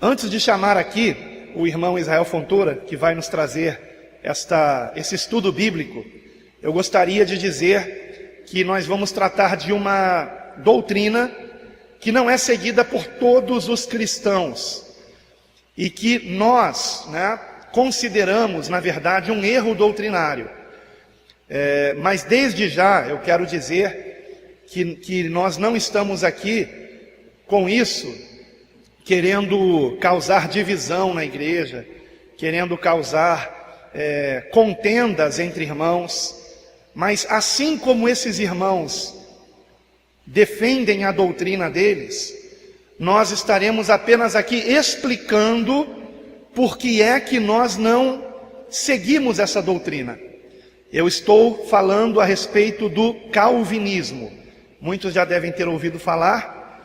Antes de chamar aqui o irmão Israel Fontoura, que vai nos trazer esse estudo bíblico, eu gostaria de dizer que nós vamos tratar de uma doutrina que não é seguida por todos os cristãos e que nós, consideramos, na verdade, um erro doutrinário. Mas desde já eu quero dizer que nós não estamos aqui com isso querendo causar divisão na igreja, querendo causar contendas entre irmãos, mas assim como esses irmãos defendem a doutrina deles, nós estaremos apenas aqui explicando por que é que nós não seguimos essa doutrina. Eu estou falando a respeito do calvinismo. Muitos já devem ter ouvido falar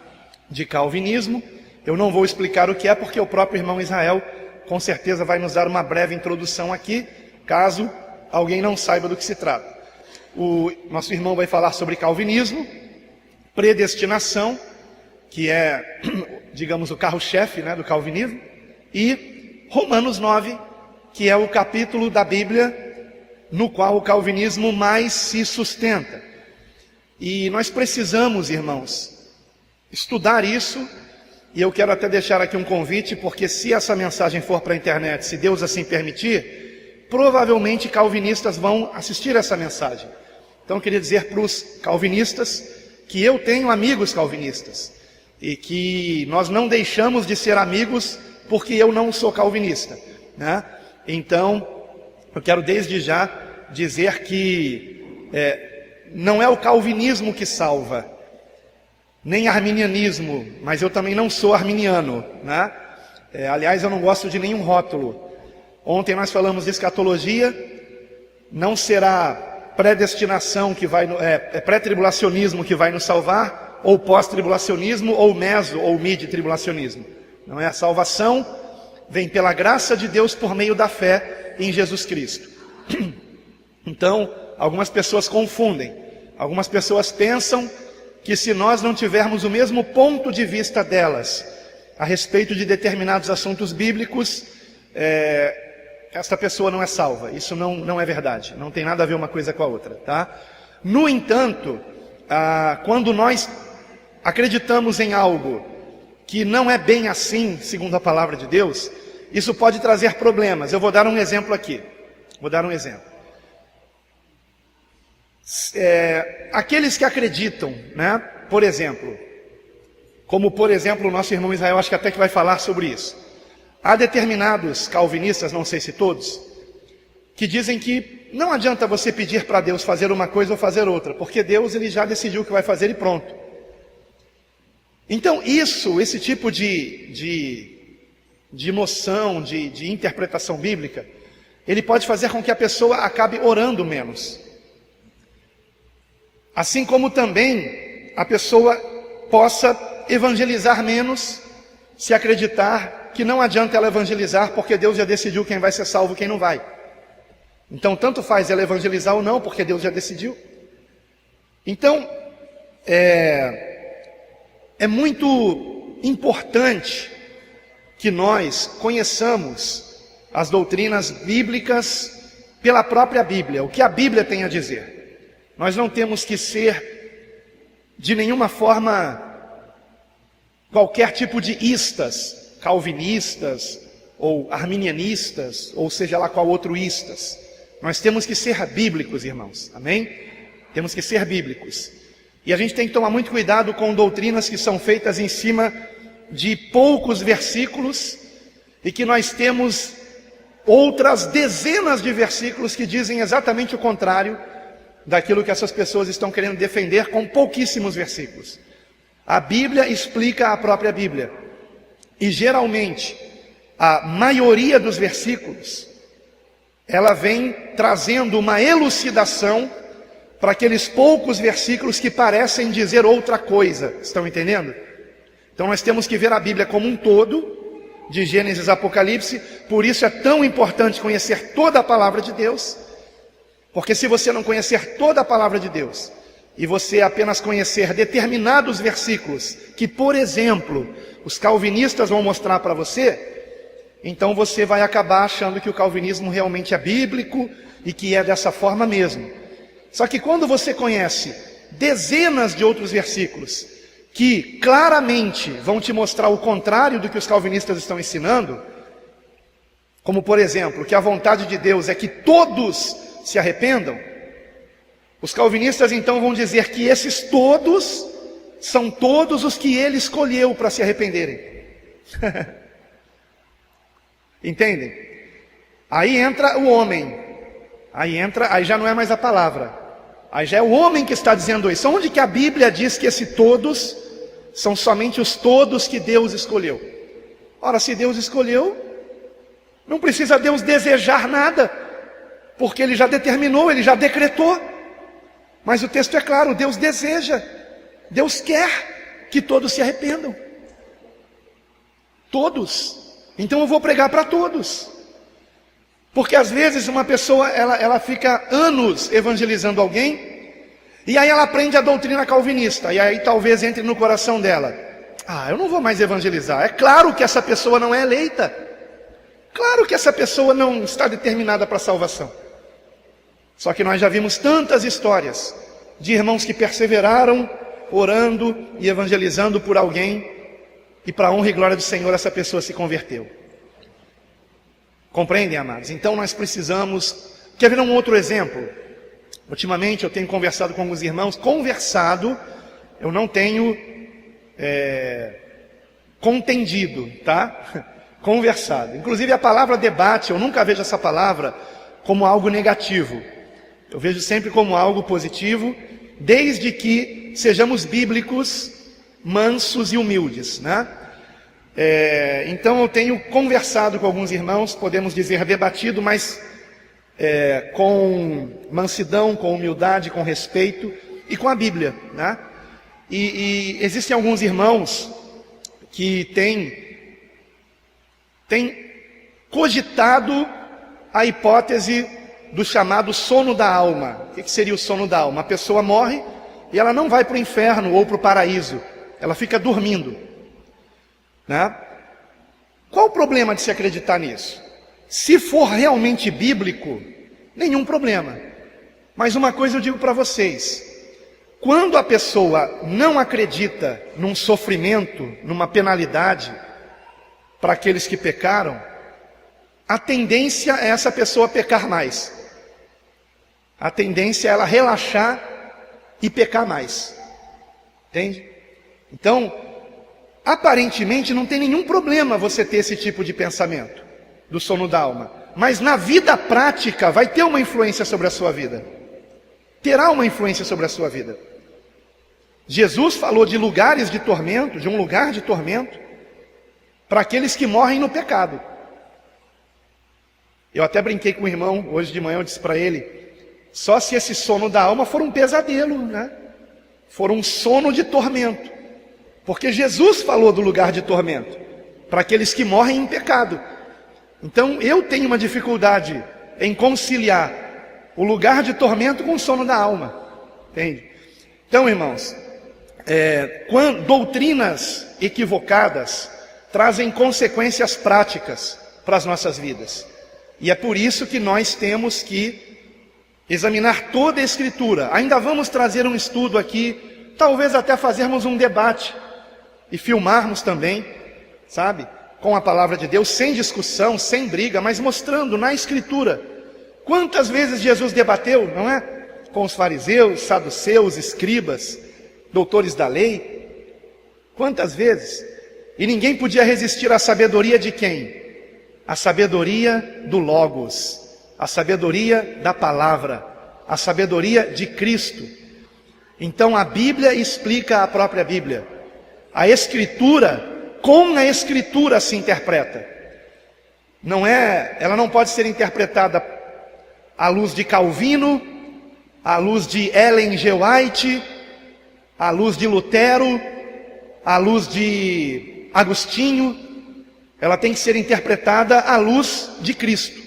de calvinismo. Eu não vou explicar o que é, porque o próprio irmão Israel com certeza vai nos dar uma breve introdução aqui, caso alguém não saiba do que se trata. O nosso irmão vai falar sobre calvinismo, predestinação, que é, digamos, o carro-chefe, do calvinismo, e Romanos 9, que é o capítulo da Bíblia no qual o calvinismo mais se sustenta. E nós precisamos, irmãos, estudar isso, e eu quero até deixar aqui um convite, porque se essa mensagem for para a internet, se Deus assim permitir, provavelmente calvinistas vão assistir essa mensagem. Então eu queria dizer para os calvinistas que eu tenho amigos calvinistas, e que nós não deixamos de ser amigos porque eu não sou calvinista, Então, eu quero desde já dizer que não é o calvinismo que salva, nem arminianismo, mas eu também não sou arminiano, aliás, eu não gosto de nenhum rótulo. Ontem nós falamos de escatologia, não será predestinação que vai, pré-tribulacionismo que vai nos salvar, ou pós-tribulacionismo, ou meso, ou mid-tribulacionismo. Não é? A salvação vem pela graça de Deus por meio da fé em Jesus Cristo. Então, algumas pessoas confundem. Algumas pessoas pensam que se nós não tivermos o mesmo ponto de vista delas a respeito de determinados assuntos bíblicos, esta pessoa não é salva. Isso não é verdade. Não tem nada a ver uma coisa com a outra, tá? No entanto, quando nós acreditamos em algo que não é bem assim, segundo a palavra de Deus, isso pode trazer problemas. Eu vou dar um exemplo aqui. Aqueles que acreditam, por exemplo, como por exemplo o nosso irmão Israel, acho que até que vai falar sobre isso. Há determinados calvinistas, não sei se todos, que dizem que não adianta você pedir para Deus fazer uma coisa ou fazer outra, porque Deus ele já decidiu o que vai fazer e pronto. Então esse tipo de noção, de interpretação bíblica, ele pode fazer com que a pessoa acabe orando menos. Assim como também a pessoa possa evangelizar menos, se acreditar que não adianta ela evangelizar, porque Deus já decidiu quem vai ser salvo e quem não vai. Então tanto faz ela evangelizar ou não, porque Deus já decidiu. Então, é muito importante que nós conheçamos as doutrinas bíblicas pela própria Bíblia, o que a Bíblia tem a dizer. Nós não temos que ser, de nenhuma forma, qualquer tipo de istas, calvinistas, ou arminianistas, ou seja lá qual outro istas. Nós temos que ser bíblicos, irmãos, amém? Temos que ser bíblicos. E a gente tem que tomar muito cuidado com doutrinas que são feitas em cima de poucos versículos, e que nós temos outras dezenas de versículos que dizem exatamente o contrário daquilo que essas pessoas estão querendo defender com pouquíssimos versículos. A Bíblia explica a própria Bíblia, e geralmente a maioria dos versículos ela vem trazendo uma elucidação para aqueles poucos versículos que parecem dizer outra coisa. Estão entendendo? Então nós temos que ver a Bíblia como um todo, de Gênesis a Apocalipse. Por isso é tão importante conhecer toda a palavra de Deus, porque se você não conhecer toda a palavra de Deus, e você apenas conhecer determinados versículos, que, por exemplo, os calvinistas vão mostrar para você, então você vai acabar achando que o calvinismo realmente é bíblico e que é dessa forma mesmo. Só que quando você conhece dezenas de outros versículos que claramente vão te mostrar o contrário do que os calvinistas estão ensinando, como por exemplo, que a vontade de Deus é que todos se arrependam, os calvinistas então vão dizer que esses todos são todos os que ele escolheu para se arrependerem. Entendem? Aí entra o homem, aí já não é mais a palavra, aí já é o homem que está dizendo isso. Onde que a Bíblia diz que esse todos são somente os todos que Deus escolheu? Ora, se Deus escolheu, não precisa Deus desejar nada, porque Ele já determinou, Ele já decretou. Mas o texto é claro, Deus deseja, Deus quer que todos se arrependam. Todos. Então eu vou pregar para todos. Porque às vezes uma pessoa, ela fica anos evangelizando alguém, e aí ela aprende a doutrina calvinista, e aí talvez entre no coração dela: eu não vou mais evangelizar. É claro que essa pessoa não é eleita. Claro que essa pessoa não está determinada para a salvação. Só que nós já vimos tantas histórias de irmãos que perseveraram, orando e evangelizando por alguém, e para a honra e glória do Senhor essa pessoa se converteu. Compreendem, amados? Então nós precisamos... Quer ver um outro exemplo? Ultimamente eu tenho conversado com alguns irmãos, eu não tenho contendido, tá? Conversado. Inclusive a palavra debate, eu nunca vejo essa palavra como algo negativo. Eu vejo sempre como algo positivo, desde que sejamos bíblicos, mansos e humildes, né? Então eu tenho conversado com alguns irmãos, podemos dizer debatido, mas com mansidão, com humildade, com respeito e com a Bíblia, né? E existem alguns irmãos que têm cogitado a hipótese do chamado sono da alma. O que seria o sono da alma? A pessoa morre e ela não vai para o inferno ou para o paraíso, ela fica dormindo, né? Qual o problema de se acreditar nisso? Se for realmente bíblico, nenhum problema. Mas uma coisa eu digo para vocês: quando a pessoa não acredita num sofrimento, numa penalidade para aqueles que pecaram, a tendência é essa pessoa pecar mais. A tendência é ela relaxar e pecar mais. Entende? Então, aparentemente não tem nenhum problema você ter esse tipo de pensamento do sono da alma. Mas na vida prática vai ter uma influência sobre a sua vida. Terá uma influência sobre a sua vida. Jesus falou de lugares de tormento, de um lugar de tormento, para aqueles que morrem no pecado. Eu até brinquei com o irmão, hoje de manhã eu disse para ele, só se esse sono da alma for um pesadelo, né? For um sono de tormento. Porque Jesus falou do lugar de tormento, para aqueles que morrem em pecado. Então eu tenho uma dificuldade em conciliar o lugar de tormento com o sono da alma. Entende? Então, irmãos, doutrinas equivocadas trazem consequências práticas para as nossas vidas. E é por isso que nós temos que examinar toda a Escritura. Ainda vamos trazer um estudo aqui, talvez até fazermos um debate e filmarmos também, sabe? Com a palavra de Deus, sem discussão, sem briga, mas mostrando na Escritura. Quantas vezes Jesus debateu, não é? Com os fariseus, saduceus, escribas, doutores da lei. Quantas vezes? E ninguém podia resistir à sabedoria de quem? A sabedoria do Logos, a sabedoria da palavra, a sabedoria de Cristo. Então a Bíblia explica a própria Bíblia. A Escritura, com a Escritura se interpreta. Ela não pode ser interpretada à luz de Calvino, à luz de Ellen G. White, à luz de Lutero, à luz de Agostinho. Ela tem que ser interpretada à luz de Cristo,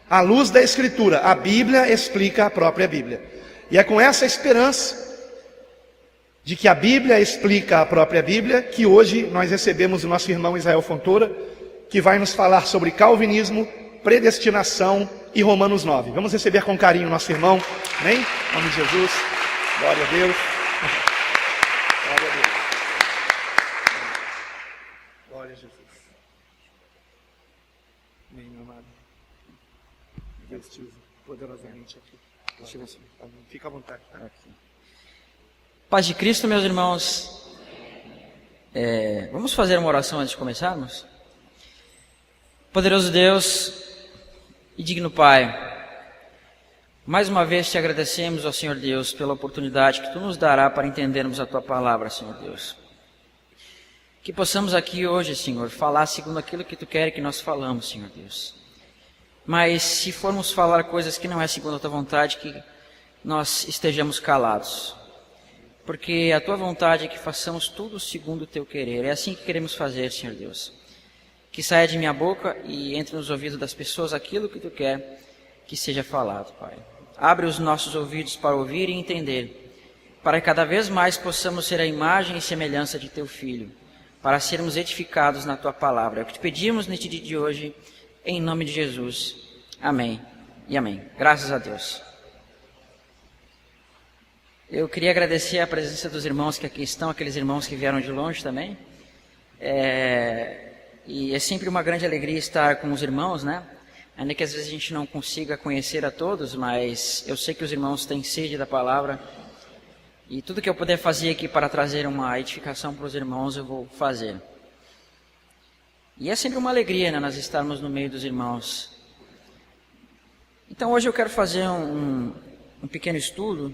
à luz da Escritura. A Bíblia explica a própria Bíblia. E é com essa esperança de que a Bíblia explica a própria Bíblia, que hoje nós recebemos o nosso irmão Israel Fontoura, que vai nos falar sobre calvinismo, predestinação e Romanos 9. Vamos receber com carinho o nosso irmão, amém? Em nome de Jesus, glória a Deus. Glória a Deus. Glória a Jesus. Amém, meu amado. Deus te usa poderosamente aqui. Deixa eu ver. Fica à vontade. Tá? Paz de Cristo, meus irmãos. Vamos fazer uma oração antes de começarmos? Poderoso Deus e digno Pai, mais uma vez te agradecemos, ó Senhor Deus, pela oportunidade que Tu nos dará para entendermos a Tua palavra, Senhor Deus. Que possamos aqui hoje, Senhor, falar segundo aquilo que Tu quer que nós falamos, Senhor Deus. Mas se formos falar coisas que não é segundo a Tua vontade, que nós estejamos calados. Porque a Tua vontade é que façamos tudo segundo o Teu querer. É assim que queremos fazer, Senhor Deus. Que saia de minha boca e entre nos ouvidos das pessoas aquilo que Tu quer que seja falado, Pai. Abre os nossos ouvidos para ouvir e entender, para que cada vez mais possamos ser a imagem e semelhança de Teu Filho, para sermos edificados na Tua palavra. É o que Te pedimos neste dia de hoje, em nome de Jesus. Amém e amém. Graças a Deus. Eu queria agradecer a presença dos irmãos que aqui estão, aqueles irmãos que vieram de longe também. E é sempre uma grande alegria estar com os irmãos, né? Ainda que às vezes a gente não consiga conhecer a todos, mas eu sei que os irmãos têm sede da palavra. E tudo que eu puder fazer aqui para trazer uma edificação para os irmãos, eu vou fazer. E é sempre uma alegria, né, nós estarmos no meio dos irmãos. Então hoje eu quero fazer um pequeno estudo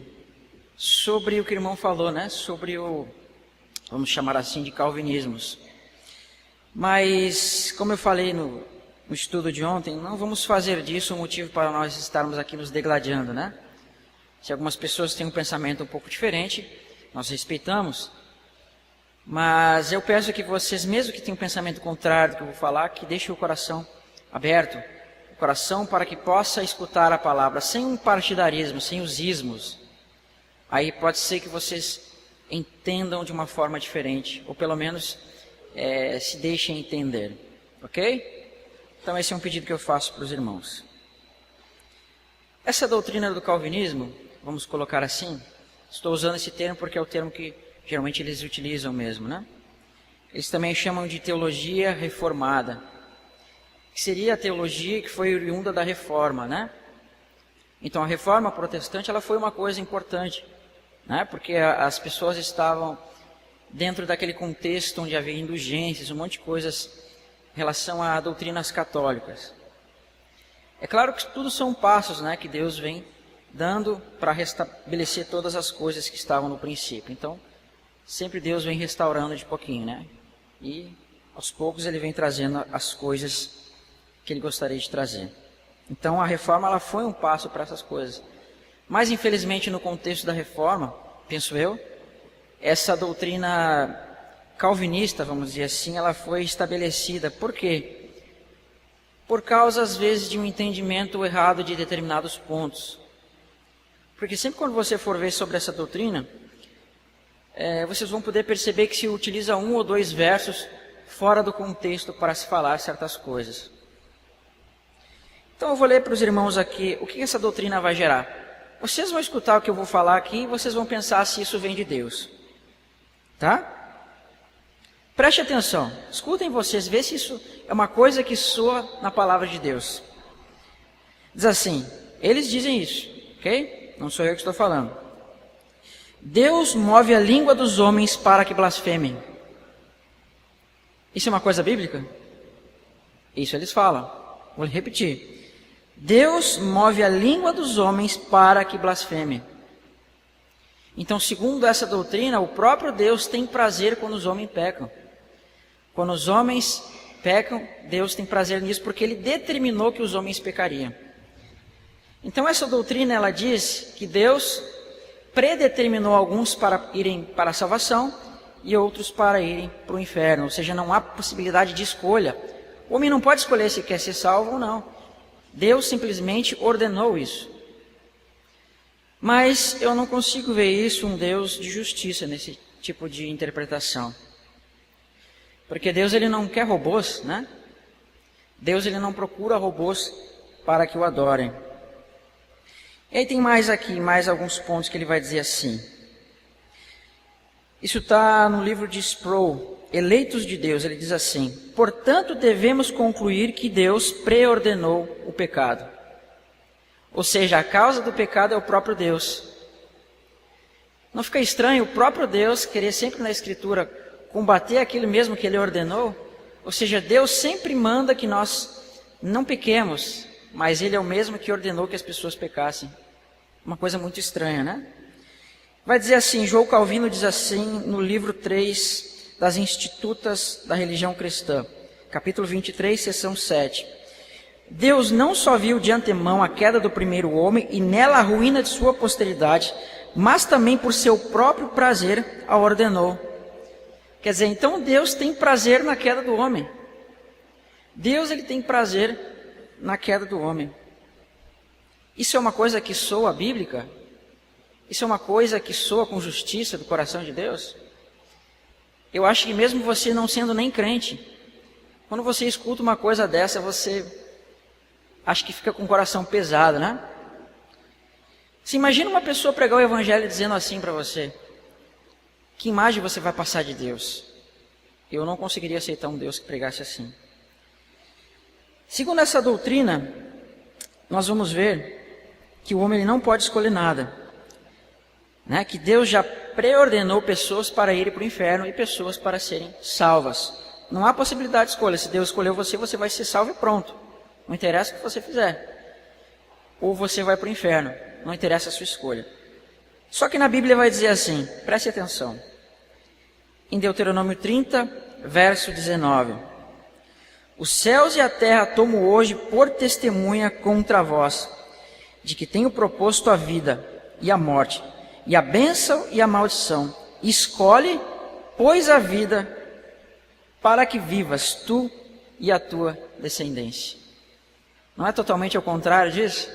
sobre o que o irmão falou, né? Sobre vamos chamar assim, de calvinismos. Mas, como eu falei no estudo de ontem, não vamos fazer disso um motivo para nós estarmos aqui nos degladiando, né? Se algumas pessoas têm um pensamento um pouco diferente, nós respeitamos. Mas eu peço que vocês, mesmo que tenham um pensamento contrário do que eu vou falar, que deixem o coração aberto, o coração para que possa escutar a palavra, sem um partidarismo, sem os ismos. Aí pode ser que vocês entendam de uma forma diferente, ou pelo menos se deixem entender, ok? Então esse é um pedido que eu faço para os irmãos. Essa doutrina do calvinismo, vamos colocar assim, estou usando esse termo porque é o termo que geralmente eles utilizam mesmo, né? Eles também chamam de teologia reformada, que seria a teologia que foi oriunda da reforma, né? Então a reforma protestante, ela foi uma coisa importante, né? Porque as pessoas estavam dentro daquele contexto onde havia indulgências, um monte de coisas em relação a doutrinas católicas. É claro que tudo são passos, né, que Deus vem dando para restabelecer todas as coisas que estavam no princípio. Então, sempre Deus vem restaurando de pouquinho, né? E aos poucos Ele vem trazendo as coisas que Ele gostaria de trazer. Então, a reforma, ela foi um passo para essas coisas. Mas, infelizmente, no contexto da reforma, penso eu, essa doutrina calvinista, vamos dizer assim, ela foi estabelecida. Por quê? Por causa, às vezes, de um entendimento errado de determinados pontos. Porque sempre quando você for ver sobre essa doutrina, vocês vão poder perceber que se utiliza um ou dois versos fora do contexto para se falar certas coisas. Então eu vou ler para os irmãos aqui o que essa doutrina vai gerar. Vocês vão escutar o que eu vou falar aqui e vocês vão pensar se isso vem de Deus. Tá? Preste atenção, escutem vocês, vê se isso é uma coisa que soa na palavra de Deus. Diz assim, eles dizem isso, ok? Não sou eu que estou falando. Deus move a língua dos homens para que blasfemem. Isso é uma coisa bíblica? Isso eles falam. Vou repetir. Deus move a língua dos homens para que blasfemem. Então, segundo essa doutrina, o próprio Deus tem prazer quando os homens pecam. Quando os homens pecam, Deus tem prazer nisso porque Ele determinou que os homens pecariam. Então, essa doutrina, ela diz que Deus predeterminou alguns para irem para a salvação e outros para irem para o inferno. Ou seja, não há possibilidade de escolha. O homem não pode escolher se quer ser salvo ou não. Deus simplesmente ordenou isso. Mas eu não consigo ver isso, um Deus de justiça, nesse tipo de interpretação. Porque Deus, ele não quer robôs, né? Deus, ele não procura robôs para que o adorem. E aí tem mais alguns pontos que ele vai dizer assim. Isso está no livro de Sproul, Eleitos de Deus. Ele diz assim: portanto, devemos concluir que Deus preordenou o pecado. Ou seja, a causa do pecado é o próprio Deus. Não fica estranho o próprio Deus querer sempre na Escritura combater aquilo mesmo que Ele ordenou? Ou seja, Deus sempre manda que nós não pequemos, mas Ele é o mesmo que ordenou que as pessoas pecassem. Uma coisa muito estranha, né? Vai dizer assim, João Calvino diz assim no livro 3 das Institutas da Religião Cristã, capítulo 23, seção 7. Deus não só viu de antemão a queda do primeiro homem e nela a ruína de sua posteridade, mas também por seu próprio prazer a ordenou. Quer dizer, então Deus tem prazer na queda do homem. Deus, ele tem prazer na queda do homem. Isso é uma coisa que soa bíblica? Isso é uma coisa que soa com justiça do coração de Deus? Eu acho que mesmo você não sendo nem crente, quando você escuta uma coisa dessa, você acha que fica com o coração pesado, né? Se imagina uma pessoa pregar o evangelho dizendo assim para você: que imagem você vai passar de Deus? Eu não conseguiria aceitar um Deus que pregasse assim. Segundo essa doutrina, nós vamos ver que o homem ele não pode escolher nada, né? Que Deus já preordenou pessoas para irem para o inferno e pessoas para serem salvas. Não há possibilidade de escolha. Se Deus escolheu você, você vai ser salvo e pronto. Não interessa o que você fizer. Ou você vai para o inferno. Não interessa a sua escolha. Só que na Bíblia vai dizer assim, preste atenção. Em Deuteronômio 30, verso 19. Os céus e a terra tomo hoje por testemunha contra vós, de que tenho proposto a vida e a morte, e a bênção e a maldição. Escolhe, pois, a vida, para que vivas tu e a tua descendência. Não é totalmente ao contrário disso?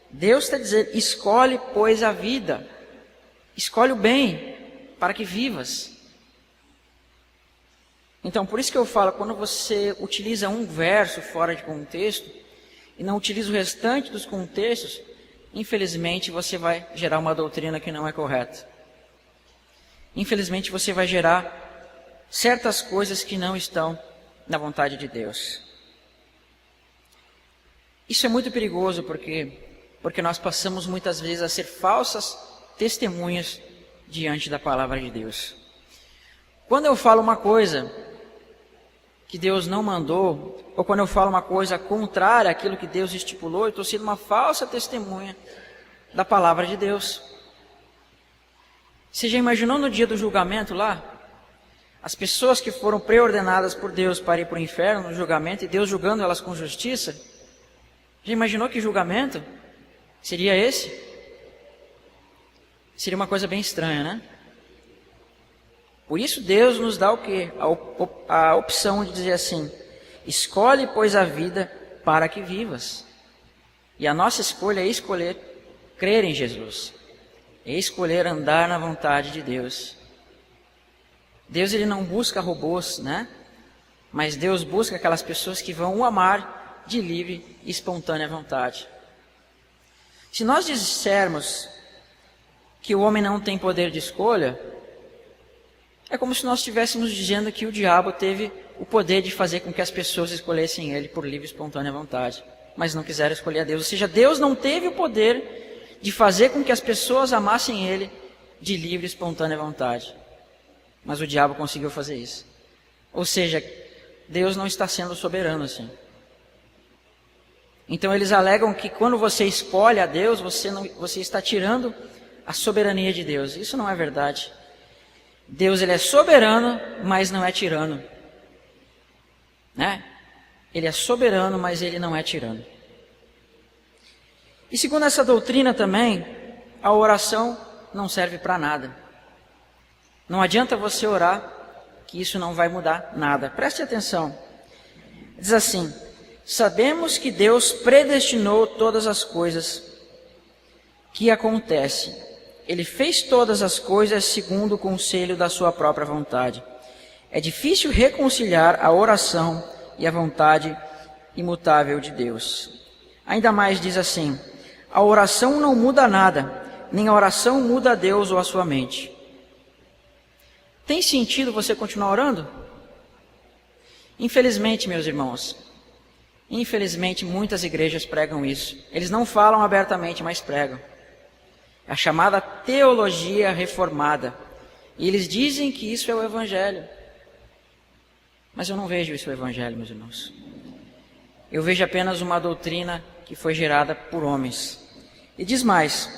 Deus está dizendo, escolhe, pois, a vida. Escolhe o bem, para que vivas. Então, por isso que eu falo, quando você utiliza um verso fora de contexto, e não utiliza o restante dos contextos, infelizmente você vai gerar uma doutrina que não é correta. Infelizmente você vai gerar certas coisas que não estão na vontade de Deus. Isso é muito perigoso porque nós passamos muitas vezes a ser falsas testemunhas diante da palavra de Deus. Quando eu falo uma coisa que Deus não mandou, ou quando eu falo uma coisa contrária àquilo que Deus estipulou, eu estou sendo uma falsa testemunha da palavra de Deus. Você já imaginou no dia do julgamento lá? As pessoas que foram preordenadas por Deus para ir para o inferno no julgamento, e Deus julgando elas com justiça? Já imaginou que julgamento seria esse? Seria uma coisa bem estranha, né? Por isso Deus nos dá o quê? A opção de dizer assim, escolhe, pois, a vida para que vivas. E a nossa escolha é escolher crer em Jesus. É escolher andar na vontade de Deus. Deus, ele não busca robôs, né? Mas Deus busca aquelas pessoas que vão o amar de livre e espontânea vontade. Se nós dissermos que o homem não tem poder de escolha, é como se nós estivéssemos dizendo que o diabo teve o poder de fazer com que as pessoas escolhessem ele por livre e espontânea vontade, mas não quiseram escolher a Deus. Ou seja, Deus não teve o poder de fazer com que as pessoas amassem ele de livre e espontânea vontade, mas o diabo conseguiu fazer isso. Ou seja, Deus não está sendo soberano assim. Então eles alegam que quando você escolhe a Deus, você está tirando a soberania de Deus. Isso não é verdade. Deus, ele é soberano, mas não é tirano, né? Ele é soberano, mas ele não é tirano. E segundo essa doutrina também, a oração não serve para nada. Não adianta você orar, que isso não vai mudar nada. Preste atenção. Diz assim, sabemos que Deus predestinou todas as coisas, que acontece? Ele fez todas as coisas segundo o conselho da sua própria vontade. É difícil reconciliar a oração e a vontade imutável de Deus. Ainda mais diz assim: a oração não muda nada, nem a oração muda a Deus ou a sua mente. Tem sentido você continuar orando? Infelizmente, meus irmãos, muitas igrejas pregam isso. Eles não falam abertamente, mas pregam. É a chamada teologia reformada. E eles dizem que isso é o Evangelho. Mas eu não vejo isso no Evangelho, meus irmãos. Eu vejo apenas uma doutrina que foi gerada por homens. E diz mais: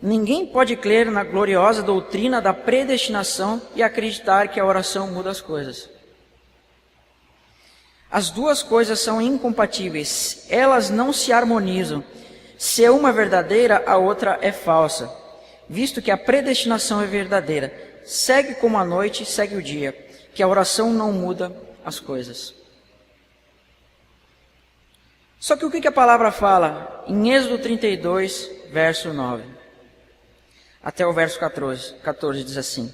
ninguém pode crer na gloriosa doutrina da predestinação e acreditar que a oração muda as coisas. As duas coisas são incompatíveis, elas não se harmonizam. Se uma é verdadeira, a outra é falsa. Visto que a predestinação é verdadeira, segue como a noite, segue o dia, que a oração não muda as coisas. Só que o que a palavra fala? Em Êxodo 32, verso 9, até o verso 14 diz assim: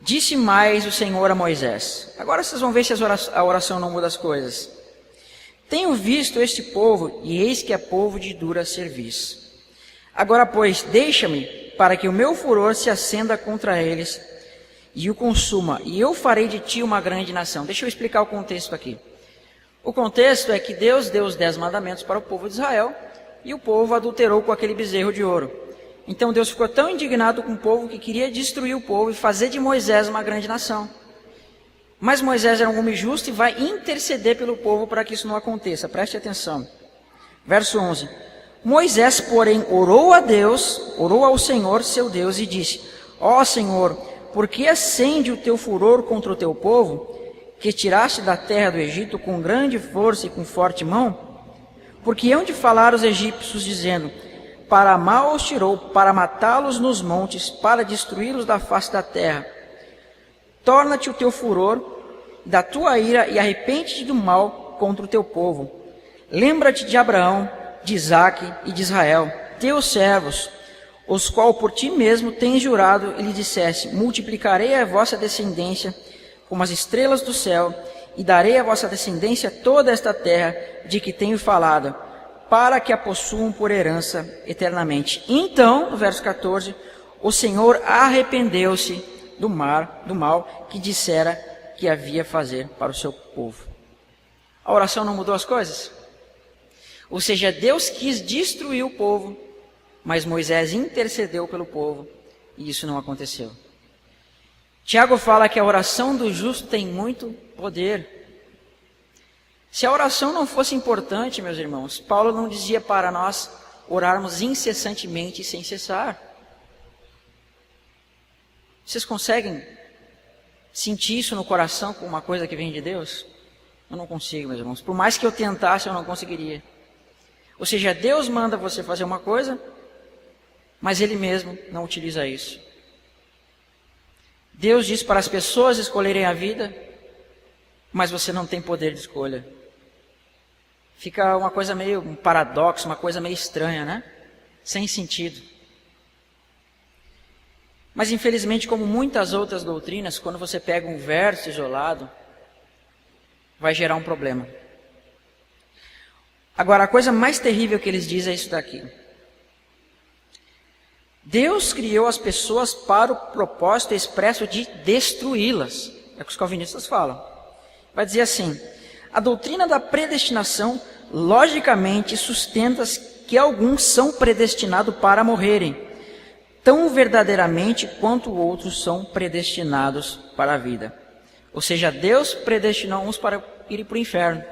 disse mais o Senhor a Moisés. Agora vocês vão ver se a oração não muda as coisas. Tenho visto este povo, e eis que é povo de dura serviço. Agora, pois, deixa-me, para que o meu furor se acenda contra eles, e o consuma, e eu farei de ti uma grande nação. Deixa eu explicar o contexto aqui. O contexto é que Deus deu os 10 mandamentos para o povo de Israel, e o povo adulterou com aquele bezerro de ouro. Então Deus ficou tão indignado com o povo que queria destruir o povo e fazer de Moisés uma grande nação. Mas Moisés era um homem justo e vai interceder pelo povo para que isso não aconteça. Preste atenção. Verso 11. Moisés, porém, orou ao Senhor, seu Deus, e disse: ó Senhor, por que acende o teu furor contra o teu povo, que tiraste da terra do Egito com grande força e com forte mão? Porque hão de falar os egípcios, dizendo: para mal os tirou, para matá-los nos montes, para destruí-los da face da terra. Torna-te o teu furor da tua ira e arrepende-te do mal contra o teu povo. Lembra-te de Abraão, de Isaque e de Israel, teus servos, os qual por ti mesmo tens jurado, e lhe disseste: multiplicarei a vossa descendência como as estrelas do céu, e darei à vossa descendência toda esta terra de que tenho falado, para que a possuam por herança eternamente. Então, no verso 14, o Senhor arrependeu-se do mal que dissera que havia fazer para o seu povo. A oração não mudou as coisas? Ou seja, Deus quis destruir o povo, mas Moisés intercedeu pelo povo, e isso não aconteceu. Tiago fala que a oração do justo tem muito poder. Se a oração não fosse importante, meus irmãos, Paulo não dizia para nós orarmos incessantemente e sem cessar. Vocês conseguem sentir isso no coração como uma coisa que vem de Deus? Eu não consigo, meus irmãos. Por mais que eu tentasse, eu não conseguiria. Ou seja, Deus manda você fazer uma coisa, mas Ele mesmo não utiliza isso. Deus diz para as pessoas escolherem a vida, mas você não tem poder de escolha. Fica uma coisa meio, um paradoxo, uma coisa meio estranha, né? Sem sentido. Mas infelizmente, como muitas outras doutrinas, quando você pega um verso isolado, vai gerar um problema. Agora, a coisa mais terrível que eles dizem é isso daqui. Deus criou as pessoas para o propósito expresso de destruí-las. É o que os calvinistas falam. Vai dizer assim: a doutrina da predestinação logicamente sustenta que alguns são predestinados para morrerem, tão verdadeiramente quanto outros são predestinados para a vida. Ou seja, Deus predestinou uns para ir para o inferno.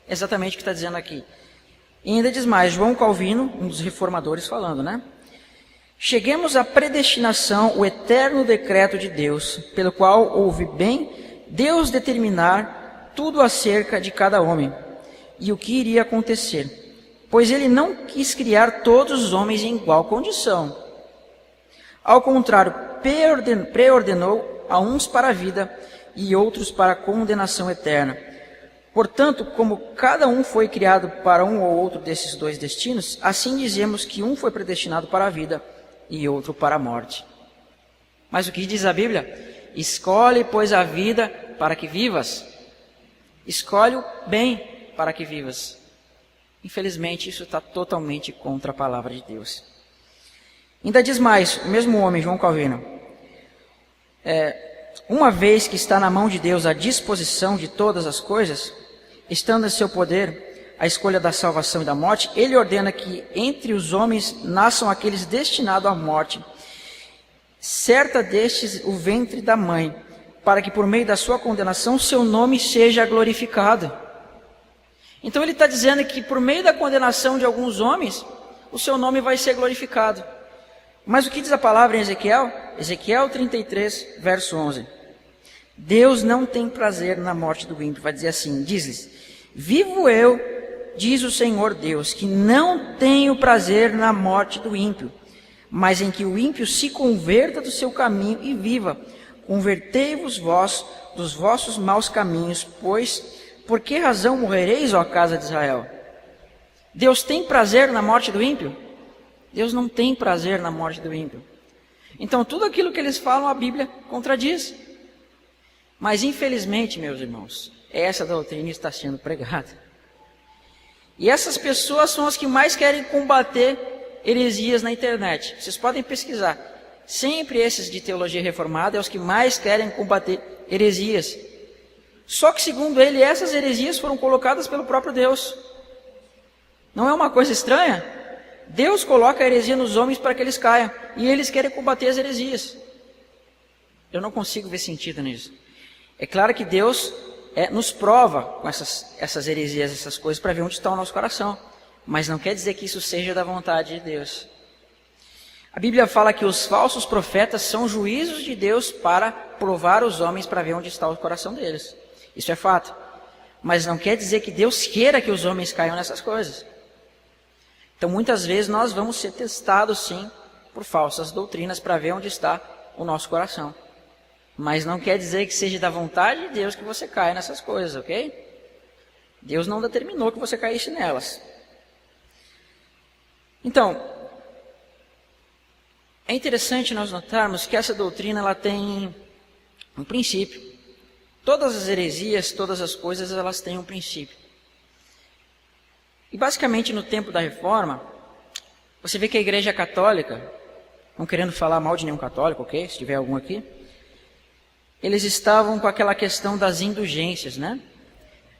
Exatamente o que está dizendo aqui. E ainda diz mais, João Calvino, um dos reformadores, falando, né? Cheguemos à predestinação, o eterno decreto de Deus, pelo qual houve bem Deus determinar tudo acerca de cada homem e o que iria acontecer, pois Ele não quis criar todos os homens em igual condição. Ao contrário, preordenou a uns para a vida e outros para a condenação eterna. Portanto, como cada um foi criado para um ou outro desses dois destinos, assim dizemos que um foi predestinado para a vida e outro para a morte. Mas o que diz a Bíblia? Escolhe, pois, a vida para que vivas. Escolhe o bem para que vivas. Infelizmente, isso está totalmente contra a palavra de Deus. Ainda diz mais, o mesmo homem, João Calvino. Uma vez que está na mão de Deus a disposição de todas as coisas, estando em seu poder a escolha da salvação e da morte, ele ordena que entre os homens nasçam aqueles destinados à morte, certa destes o ventre da mãe, para que por meio da sua condenação seu nome seja glorificado. Então ele está dizendo que por meio da condenação de alguns homens, o seu nome vai ser glorificado. Mas o que diz a palavra em Ezequiel? Ezequiel 33, verso 11. Deus não tem prazer na morte do ímpio. Vai dizer assim, diz-lhes, vivo eu, diz o Senhor Deus, que não tenho prazer na morte do ímpio, mas em que o ímpio se converta do seu caminho e viva. Convertei-vos vós dos vossos maus caminhos, pois por que razão morrereis, ó casa de Israel? Deus tem prazer na morte do ímpio? Deus não tem prazer na morte do ímpio. Então tudo aquilo que eles falam, a Bíblia contradiz. Mas infelizmente, meus irmãos, essa doutrina está sendo pregada. E essas pessoas são as que mais querem combater heresias na internet. Vocês podem pesquisar. Sempre esses de teologia reformada é os que mais querem combater heresias. Só que, segundo ele, essas heresias foram colocadas pelo próprio Deus. Não é uma coisa estranha? Deus coloca a heresia nos homens para que eles caiam. E eles querem combater as heresias. Eu não consigo ver sentido nisso. É claro que Deus nos prova com essas heresias, essas coisas, para ver onde está o nosso coração. Mas não quer dizer que isso seja da vontade de Deus. A Bíblia fala que os falsos profetas são juízos de Deus para provar os homens para ver onde está o coração deles. Isso é fato. Mas não quer dizer que Deus queira que os homens caiam nessas coisas. Então, muitas vezes, nós vamos ser testados, sim, por falsas doutrinas para ver onde está o nosso coração. Mas não quer dizer que seja da vontade de Deus que você caia nessas coisas, ok? Deus não determinou que você caísse nelas. Então, é interessante nós notarmos que essa doutrina ela tem um princípio. Todas as heresias, todas as coisas, elas têm um princípio. E basicamente no tempo da Reforma, você vê que a Igreja Católica, não querendo falar mal de nenhum católico, ok? Se tiver algum aqui, eles estavam com aquela questão das indulgências, né?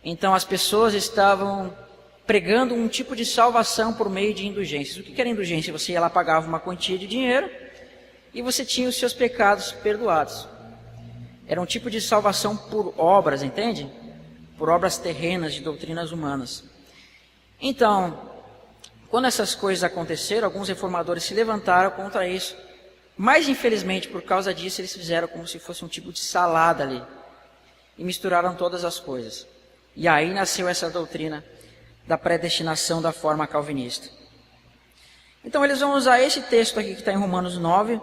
Então as pessoas estavam pregando um tipo de salvação por meio de indulgências. O que era indulgência? Você ia lá, pagava uma quantia de dinheiro e você tinha os seus pecados perdoados. Era um tipo de salvação por obras, entende? Por obras terrenas de doutrinas humanas. Então, quando essas coisas aconteceram, alguns reformadores se levantaram contra isso. Mas, infelizmente, por causa disso, eles fizeram como se fosse um tipo de salada ali. E misturaram todas as coisas. E aí nasceu essa doutrina da predestinação da forma calvinista. Então, eles vão usar esse texto aqui que está em Romanos 9,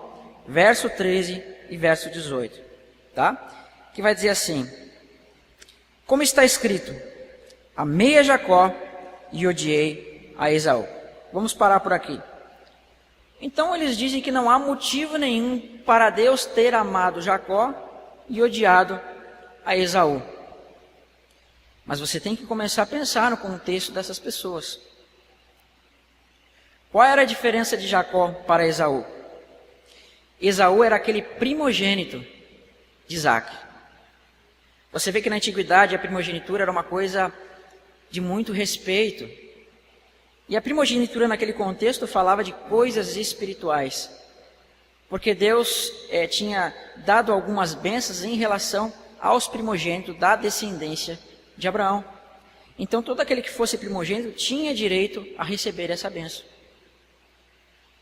verso 13 e verso 18. Tá? Que vai dizer assim, como está escrito, amei a Jacó e odiei a Esaú. Vamos parar por aqui. Então eles dizem que não há motivo nenhum para Deus ter amado Jacó e odiado a Esaú. Mas você tem que começar a pensar no contexto dessas pessoas. Qual era a diferença de Jacó para Esaú? Esaú era aquele primogênito de Isaac. Você vê que na antiguidade a primogenitura era uma coisa de muito respeito. E a primogenitura naquele contexto falava de coisas espirituais. Porque Deus tinha dado algumas bênçãos em relação aos primogênitos da descendência de Abraão. Então todo aquele que fosse primogênito tinha direito a receber essa bênção.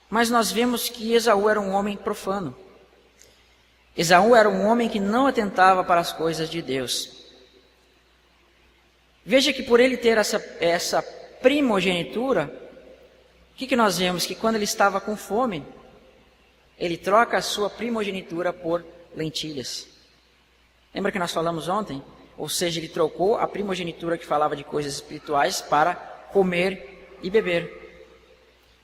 Mas nós vemos que Esaú era um homem profano. Esaú era um homem que não atentava para as coisas de Deus. Veja que por ele ter essa primogenitura, o que nós vemos? Que quando ele estava com fome, ele troca a sua primogenitura por lentilhas. Lembra que nós falamos ontem? Ou seja, ele trocou a primogenitura que falava de coisas espirituais para comer e beber.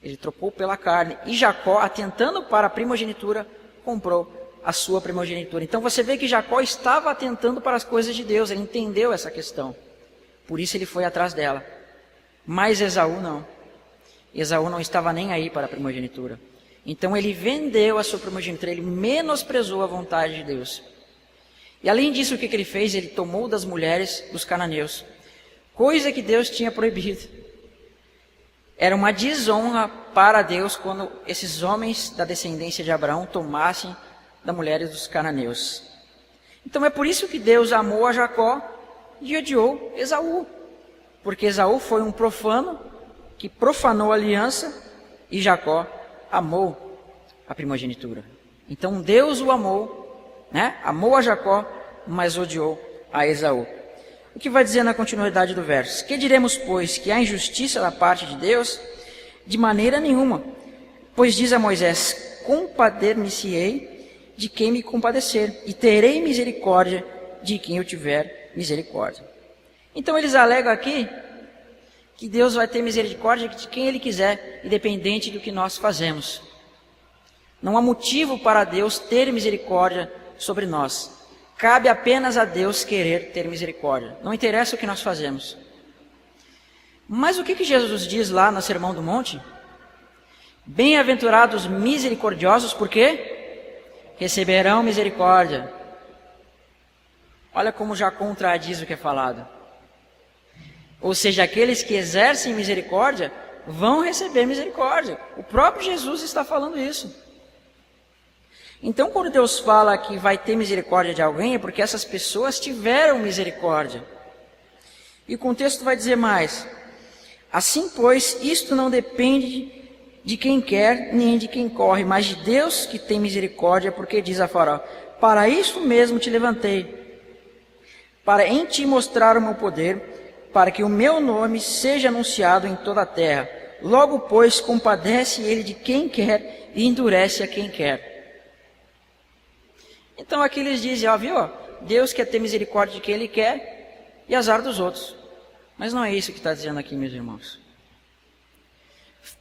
Ele trocou pela carne. E Jacó, atentando para a primogenitura, comprou a sua primogenitura. Então você vê que Jacó estava atentando para as coisas de Deus, ele entendeu essa questão. Por isso ele foi atrás dela. Mas Esaú não. Esaú não estava nem aí para a primogenitura. Então ele vendeu a sua primogenitura, ele menosprezou a vontade de Deus. E além disso, o que ele fez? Ele tomou das mulheres dos cananeus, coisa que Deus tinha proibido. Era uma desonra para Deus quando esses homens da descendência de Abraão tomassem das mulheres dos cananeus. Então é por isso que Deus amou a Jacó e odiou Esaú. Porque Esaú foi um profano que profanou a aliança e Jacó amou a primogenitura. Então Deus o amou, né? Amou a Jacó, mas odiou a Esaú. O que vai dizer na continuidade do verso? Que diremos, pois, que há injustiça da parte de Deus? De maneira nenhuma. Pois diz a Moisés, compadecer-me-ei de quem me compadecer, e terei misericórdia de quem eu tiver misericórdia. Então eles alegam aqui que Deus vai ter misericórdia de quem Ele quiser, independente do que nós fazemos. Não há motivo para Deus ter misericórdia sobre nós. Cabe apenas a Deus querer ter misericórdia. Não interessa o que nós fazemos. Mas o que Jesus diz lá no Sermão do Monte? Bem-aventurados misericordiosos, por quê? Receberão misericórdia. Olha como já contradiz o que é falado. Ou seja, aqueles que exercem misericórdia vão receber misericórdia. O próprio Jesus está falando isso. Então, quando Deus fala que vai ter misericórdia de alguém, é porque essas pessoas tiveram misericórdia. E o contexto vai dizer mais. Assim, pois, isto não depende de quem quer, nem de quem corre, mas de Deus que tem misericórdia, porque diz a Faraó, para isto mesmo te levantei, para em ti mostrar o meu poder, para que o meu nome seja anunciado em toda a terra. Logo, pois, compadece ele de quem quer e endurece a quem quer. Então aqui eles dizem, ó, viu? Deus quer ter misericórdia de quem Ele quer e azar dos outros. Mas não é isso que está dizendo aqui, meus irmãos.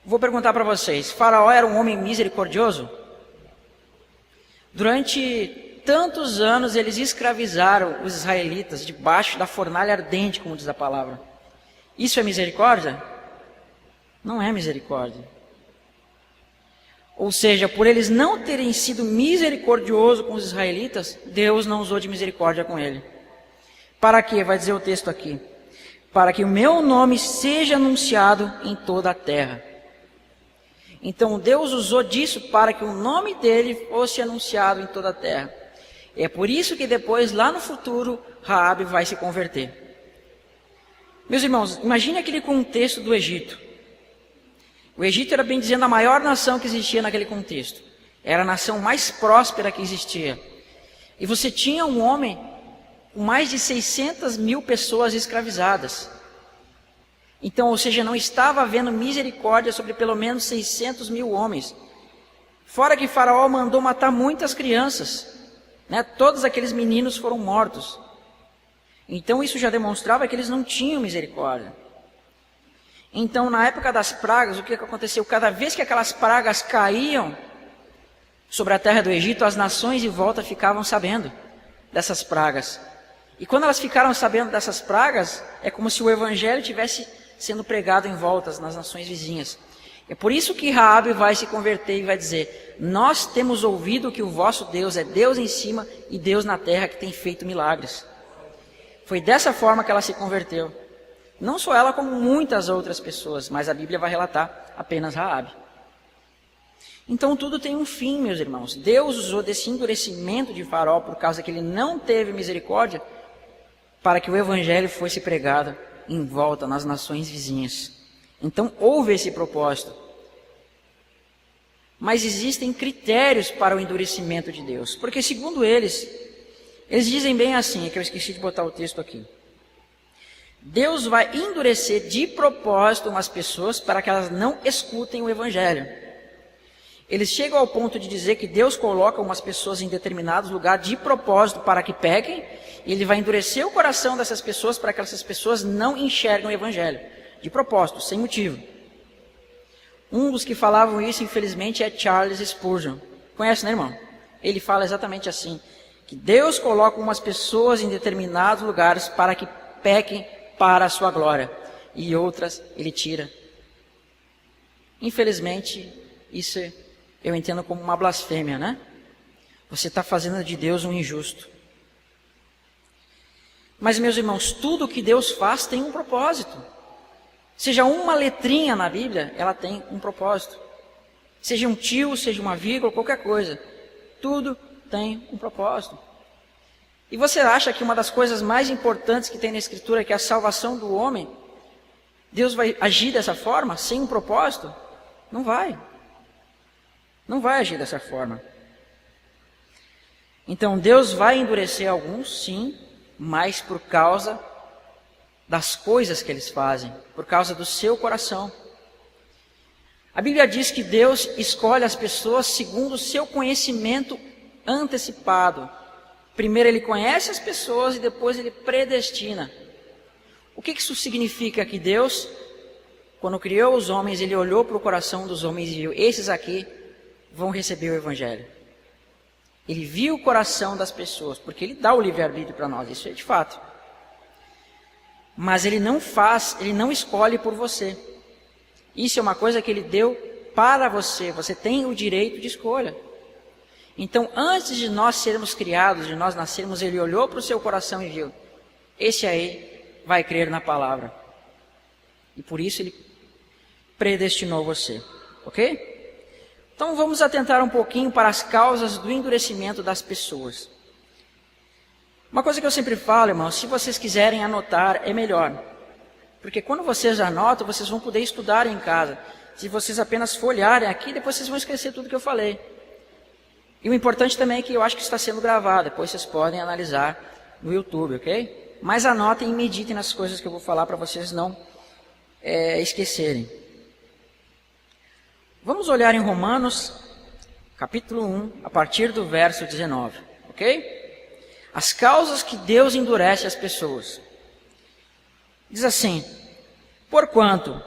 Vou perguntar para vocês, Faraó era um homem misericordioso? Durante tantos anos eles escravizaram os israelitas debaixo da fornalha ardente, como diz a palavra. Isso é misericórdia? Não é misericórdia. Ou seja, por eles não terem sido misericordiosos com os israelitas, Deus não usou de misericórdia com ele. Para quê? Vai dizer o texto aqui. Para que o meu nome seja anunciado em toda a terra. Então Deus usou disso para que o nome dele fosse anunciado em toda a terra. É por isso que depois, lá no futuro, Raabe vai se converter. Meus irmãos, imagine aquele contexto do Egito. O Egito era, bem dizendo, a maior nação que existia naquele contexto. Era a nação mais próspera que existia. E você tinha um homem com mais de 600 mil pessoas escravizadas. Então, ou seja, não estava havendo misericórdia sobre pelo menos 600 mil homens. Fora que Faraó mandou matar muitas crianças. Né? Todos aqueles meninos foram mortos. Então, isso já demonstrava que eles não tinham misericórdia. Então, na época das pragas, o que aconteceu? Cada vez que aquelas pragas caíam sobre a terra do Egito, as nações de volta ficavam sabendo dessas pragas. E quando elas ficaram sabendo dessas pragas, é como se o evangelho tivesse sendo pregado em voltas nas nações vizinhas. É por isso que Raabe vai se converter e vai dizer, nós temos ouvido que o vosso Deus é Deus em cima e Deus na terra que tem feito milagres. Foi dessa forma que ela se converteu. Não só ela, como muitas outras pessoas, mas a Bíblia vai relatar apenas Raabe. Então tudo tem um fim, meus irmãos. Deus usou desse endurecimento de Faraó por causa que ele não teve misericórdia para que o evangelho fosse pregado em volta nas nações vizinhas. Então houve esse propósito. Mas existem critérios para o endurecimento de Deus. Porque segundo eles dizem bem assim, é que eu esqueci de botar o texto aqui. Deus vai endurecer de propósito umas pessoas para que elas não escutem o evangelho. Eles chegam ao ponto de dizer que Deus coloca umas pessoas em determinados lugares de propósito para que pequem, e Ele vai endurecer o coração dessas pessoas para que essas pessoas não enxergam o Evangelho, de propósito, sem motivo. Um dos que falavam isso, infelizmente, é Charles Spurgeon. Conhece, né, irmão? Ele fala exatamente assim, que Deus coloca umas pessoas em determinados lugares para que pequem para a sua glória, e outras Ele tira. Infelizmente, isso eu entendo como uma blasfêmia, né? Você está fazendo de Deus um injusto. Mas, meus irmãos, tudo que Deus faz tem um propósito. Seja uma letrinha na Bíblia, ela tem um propósito. Seja um tio, seja uma vírgula, qualquer coisa. Tudo tem um propósito. E você acha que uma das coisas mais importantes que tem na Escritura, que é a salvação do homem, Deus vai agir dessa forma, sem um propósito? Não vai. Não vai agir dessa forma. Então Deus vai endurecer alguns, sim, mas por causa das coisas que eles fazem, por causa do seu coração. A Bíblia diz que Deus escolhe as pessoas segundo o seu conhecimento antecipado. Primeiro Ele conhece as pessoas e depois Ele predestina. O que isso significa? Que Deus, quando criou os homens, Ele olhou para o coração dos homens e viu, esses aqui vão receber o Evangelho. Ele viu o coração das pessoas, porque Ele dá o livre-arbítrio para nós, isso é de fato. Mas Ele não escolhe por você. Isso é uma coisa que Ele deu para você, você tem o direito de escolha. Então, antes de nós sermos criados, de nós nascermos, Ele olhou para o seu coração e viu, esse aí vai crer na palavra. E por isso Ele predestinou você, ok? Então vamos atentar um pouquinho para as causas do endurecimento das pessoas. Uma coisa que eu sempre falo, irmãos, se vocês quiserem anotar, é melhor. Porque quando vocês anotam, vocês vão poder estudar em casa. Se vocês apenas folhearem aqui, depois vocês vão esquecer tudo que eu falei. E o importante também é que eu acho que está sendo gravado, depois vocês podem analisar no YouTube, ok? Mas anotem e meditem nas coisas que eu vou falar para vocês não esquecerem. Vamos olhar em Romanos, capítulo 1, a partir do verso 19, ok? As causas que Deus endurece as pessoas. Diz assim, porquanto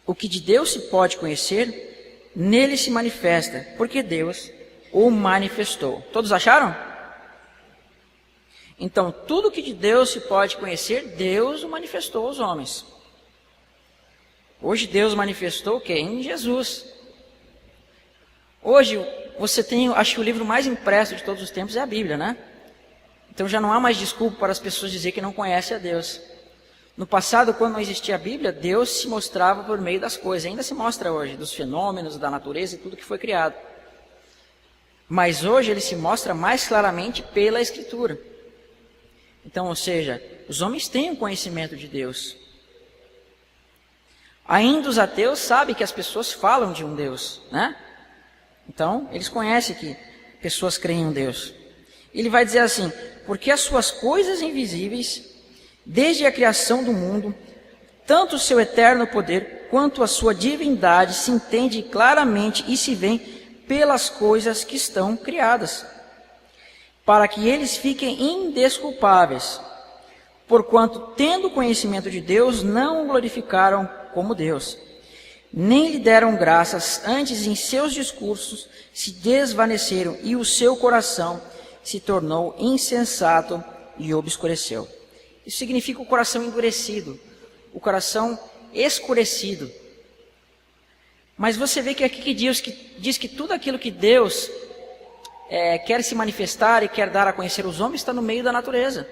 o que de Deus se pode conhecer, nele se manifesta, porque Deus o manifestou. Todos acharam? Então, tudo que de Deus se pode conhecer, Deus o manifestou aos homens. Hoje Deus manifestou o quê? Em Jesus. Hoje você tem, acho que o livro mais impresso de todos os tempos é a Bíblia, né? Então já não há mais desculpa para as pessoas dizer que não conhecem a Deus. No passado, quando não existia a Bíblia, Deus se mostrava por meio das coisas. Ainda se mostra hoje, dos fenômenos, da natureza e tudo que foi criado. Mas hoje ele se mostra mais claramente pela Escritura. Então, ou seja, os homens têm um conhecimento de Deus. Ainda os ateus sabem que as pessoas falam de um Deus, né? Então, eles conhecem que pessoas creem em um Deus. Ele vai dizer assim, porque as suas coisas invisíveis, desde a criação do mundo, tanto o seu eterno poder, quanto a sua divindade, se entende claramente e se vê pelas coisas que estão criadas, para que eles fiquem indesculpáveis, porquanto, tendo conhecimento de Deus, não o glorificaram como Deus, nem lhe deram graças, antes em seus discursos se desvaneceram, e o seu coração se tornou insensato e obscureceu. Isso significa o coração endurecido, o coração escurecido. Mas você vê que aqui que diz que tudo aquilo que Deus quer se manifestar e quer dar a conhecer os homens está no meio da natureza.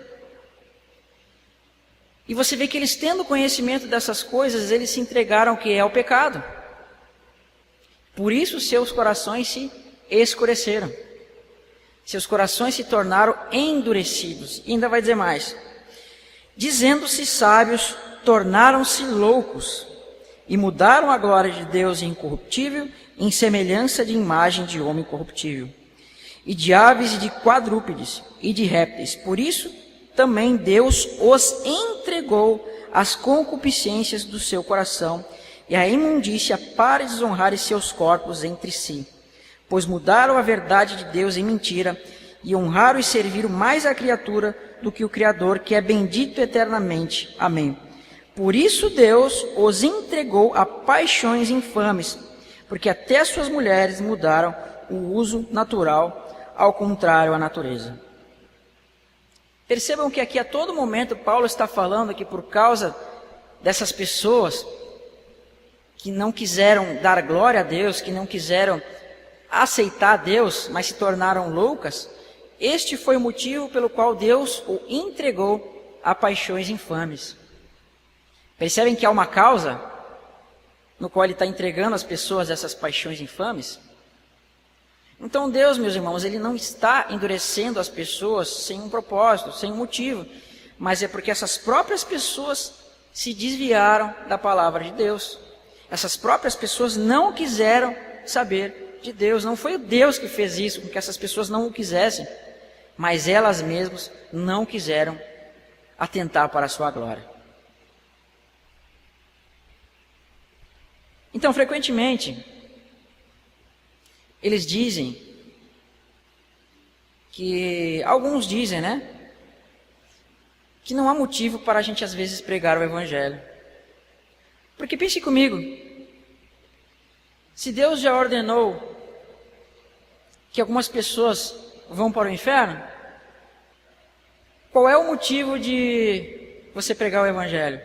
E você vê que eles, tendo conhecimento dessas coisas, eles se entregaram ao pecado. Por isso seus corações se escureceram. Seus corações se tornaram endurecidos. E ainda vai dizer mais. Dizendo-se sábios, tornaram-se loucos. E mudaram a glória de Deus incorruptível em semelhança de imagem de homem corruptível. E de aves e de quadrúpedes e de répteis. Por isso também Deus os entregou às concupiscências do seu coração e a imundícia para desonrarem seus corpos entre si, pois mudaram a verdade de Deus em mentira, e honraram e serviram mais a criatura do que o Criador, que é bendito eternamente. Amém. Por isso Deus os entregou a paixões infames, porque até suas mulheres mudaram o uso natural, ao contrário à natureza. Percebam que aqui a todo momento Paulo está falando que por causa dessas pessoas que não quiseram dar glória a Deus, que não quiseram aceitar Deus, mas se tornaram loucas, este foi o motivo pelo qual Deus o entregou a paixões infames. Percebem que há uma causa no qual ele está entregando as pessoas essas paixões infames? Então Deus, meus irmãos, ele não está endurecendo as pessoas sem um propósito, sem um motivo, mas é porque essas próprias pessoas se desviaram da palavra de Deus. Essas próprias pessoas não quiseram saber de Deus. Não foi o Deus que fez isso, com que essas pessoas não o quisessem, mas elas mesmas não quiseram atentar para a sua glória. Então, frequentemente, eles dizem que, alguns dizem, né, que não há motivo para a gente às vezes pregar o Evangelho. Porque pense comigo, se Deus já ordenou que algumas pessoas vão para o inferno, qual é o motivo de você pregar o Evangelho?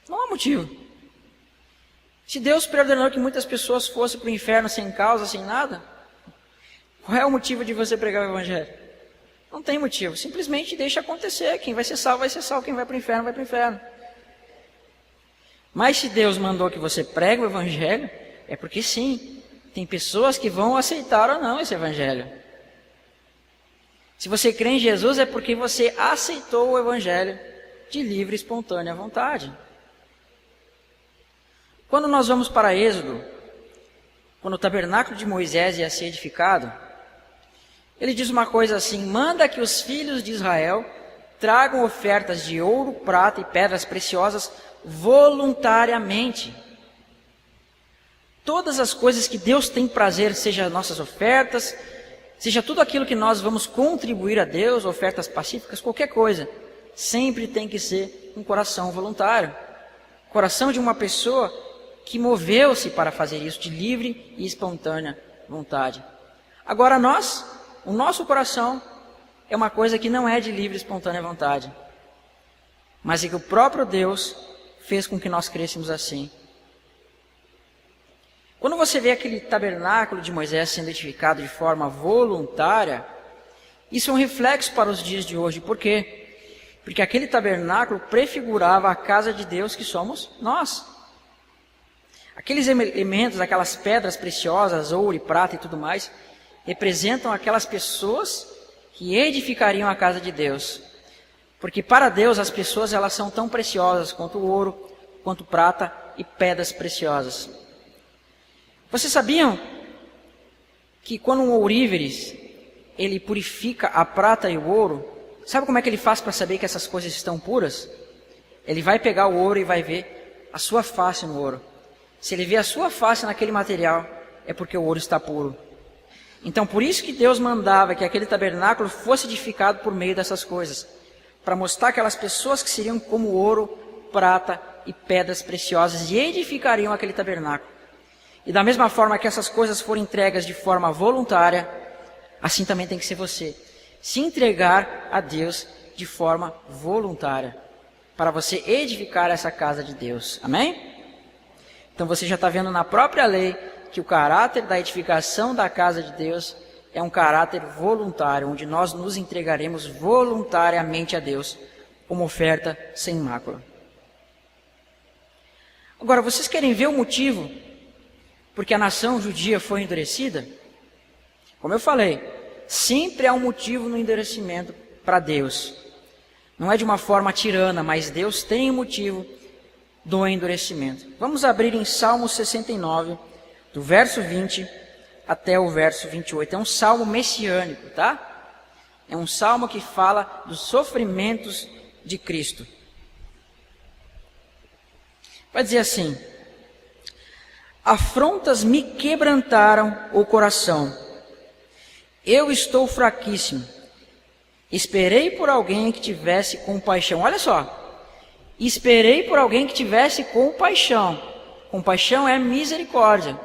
Não há motivo. Se Deus preordenou que muitas pessoas fossem para o inferno sem causa, sem nada, qual é o motivo de você pregar o Evangelho? Não tem motivo, simplesmente deixa acontecer. Quem vai ser salvo, quem vai para o inferno, vai para o inferno. Mas se Deus mandou que você pregue o Evangelho, é porque sim, tem pessoas que vão aceitar ou não esse Evangelho. Se você crê em Jesus, é porque você aceitou o Evangelho de livre e espontânea vontade. Quando nós vamos para Êxodo, quando o tabernáculo de Moisés ia ser edificado, ele diz uma coisa assim: manda que os filhos de Israel tragam ofertas de ouro, prata e pedras preciosas voluntariamente. Todas as coisas que Deus tem prazer, seja nossas ofertas, seja tudo aquilo que nós vamos contribuir a Deus, ofertas pacíficas, qualquer coisa, sempre tem que ser um coração voluntário. Coração de uma pessoa que moveu-se para fazer isso de livre e espontânea vontade. Agora o nosso coração é uma coisa que não é de livre e espontânea vontade, mas é que o próprio Deus fez com que nós crescêssemos assim. Quando você vê aquele tabernáculo de Moisés sendo edificado de forma voluntária, isso é um reflexo para os dias de hoje. Por quê? Porque aquele tabernáculo prefigurava a casa de Deus que somos nós. Aqueles elementos, aquelas pedras preciosas, ouro e prata e tudo mais, representam aquelas pessoas que edificariam a casa de Deus. Porque para Deus as pessoas elas são tão preciosas quanto o ouro, quanto prata e pedras preciosas. Vocês sabiam que quando um ouríveres ele purifica a prata e o ouro, sabe como é que ele faz para saber que essas coisas estão puras? Ele vai pegar o ouro e vai ver a sua face no ouro. Se ele vê a sua face naquele material, é porque o ouro está puro. Então, por isso que Deus mandava que aquele tabernáculo fosse edificado por meio dessas coisas, para mostrar aquelas pessoas que seriam como ouro, prata e pedras preciosas e edificariam aquele tabernáculo. E da mesma forma que essas coisas foram entregas de forma voluntária, assim também tem que ser você. Se entregar a Deus de forma voluntária, para você edificar essa casa de Deus. Amém? Então você já está vendo na própria lei que o caráter da edificação da casa de Deus é um caráter voluntário, onde nós nos entregaremos voluntariamente a Deus, como oferta sem mácula. Agora, vocês querem ver o motivo porque a nação judia foi endurecida? Como eu falei, sempre há um motivo no endurecimento para Deus. Não é de uma forma tirana, mas Deus tem um motivo do endurecimento. Vamos abrir em Salmo 69, do verso 20 até o verso 28. É um salmo messiânico, tá? É um salmo que fala dos sofrimentos de Cristo. Vai dizer assim: Afrontas me quebrantaram o coração. Eu estou fraquíssimo. Esperei por alguém que tivesse compaixão. Olha só. Esperei por alguém que tivesse compaixão. Compaixão é misericórdia.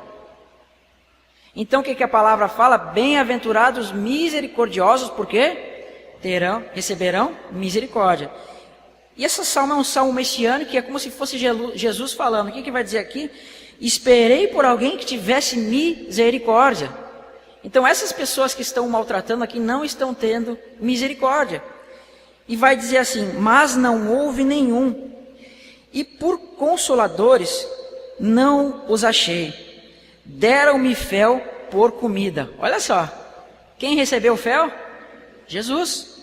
Então o que a palavra fala? Bem-aventurados misericordiosos, por quê? Receberão misericórdia. E esse salmo é um salmo messiânico, que é como se fosse Jesus falando. O que vai dizer aqui? Esperei por alguém que tivesse misericórdia. Então essas pessoas que estão maltratando aqui não estão tendo misericórdia. E vai dizer assim, mas não houve nenhum. E por consoladores não os achei. Deram-me fel por comida. Olha só, quem recebeu o fel? Jesus,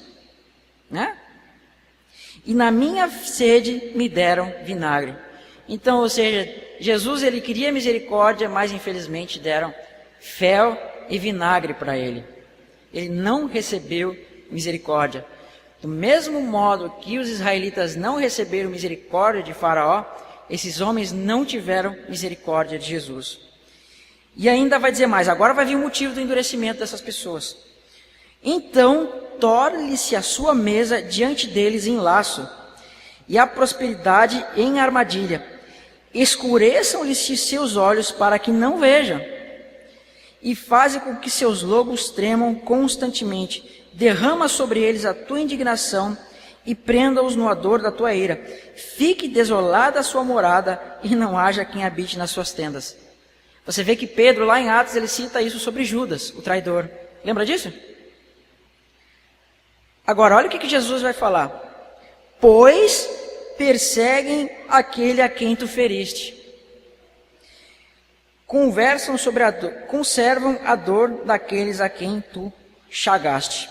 né? E na minha sede me deram vinagre. Então, ou seja, Jesus ele queria misericórdia, mas infelizmente deram fel e vinagre para ele. Ele não recebeu misericórdia. Do mesmo modo que os israelitas não receberam misericórdia de Faraó, esses homens não tiveram misericórdia de Jesus. E ainda vai dizer mais, agora vai vir o motivo do endurecimento dessas pessoas. Então, torne-se a sua mesa diante deles em laço, e a prosperidade em armadilha. Escureçam-lhes seus olhos para que não vejam, e faze com que seus lobos tremam constantemente. Derrama sobre eles a tua indignação e prenda-os no ardor da tua ira. Fique desolada a sua morada e não haja quem habite nas suas tendas. Você vê que Pedro, lá em Atos, ele cita isso sobre Judas, o traidor. Lembra disso? Agora, olha o que Jesus vai falar. Pois perseguem aquele a quem tu feriste. Conversam sobre a dor, conservam a dor daqueles a quem tu chagaste.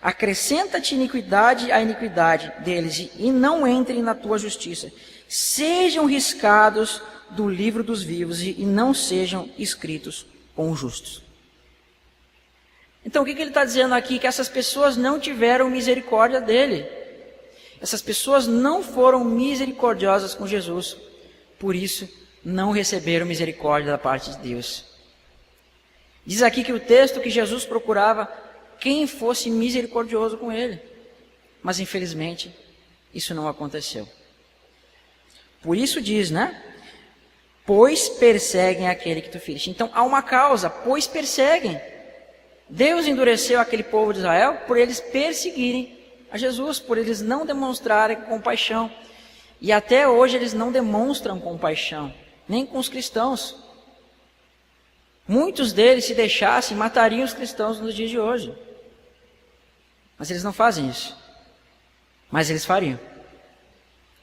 Acrescenta-te iniquidade à iniquidade deles e não entrem na tua justiça. Sejam riscados do livro dos vivos e não sejam escritos com os justos. Então o que ele está dizendo aqui? Que essas pessoas não tiveram misericórdia dele. Essas pessoas não foram misericordiosas com Jesus. Por isso, não receberam misericórdia da parte de Deus. Diz aqui que o texto que Jesus procurava quem fosse misericordioso com ele. Mas infelizmente, isso não aconteceu. Por isso diz, né? Pois perseguem aquele que tu feriste. Então há uma causa, pois perseguem. Deus endureceu aquele povo de Israel por eles perseguirem a Jesus, por eles não demonstrarem compaixão. E até hoje eles não demonstram compaixão, nem com os cristãos. Muitos deles, se deixassem, matariam os cristãos nos dias de hoje. Mas eles não fazem isso. Mas eles fariam.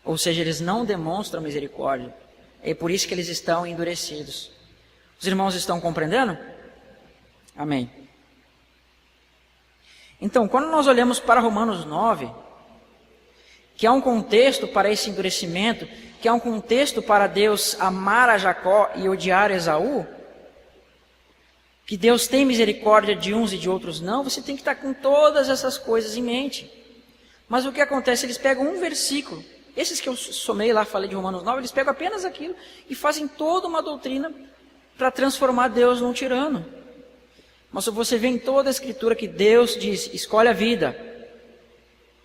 Ou seja, eles não demonstram misericórdia. É por isso que eles estão endurecidos. Os irmãos estão compreendendo? Amém. Então, quando nós olhamos para Romanos 9, que há um contexto para esse endurecimento, que há um contexto para Deus amar a Jacó e odiar Esaú, que Deus tem misericórdia de uns e de outros não, você tem que estar com todas essas coisas em mente. Mas o que acontece? Eles pegam um versículo, esses que eu somei lá, falei de Romanos 9, eles pegam apenas aquilo e fazem toda uma doutrina para transformar Deus num tirano. Mas você vê em toda a Escritura que Deus diz, escolhe a vida,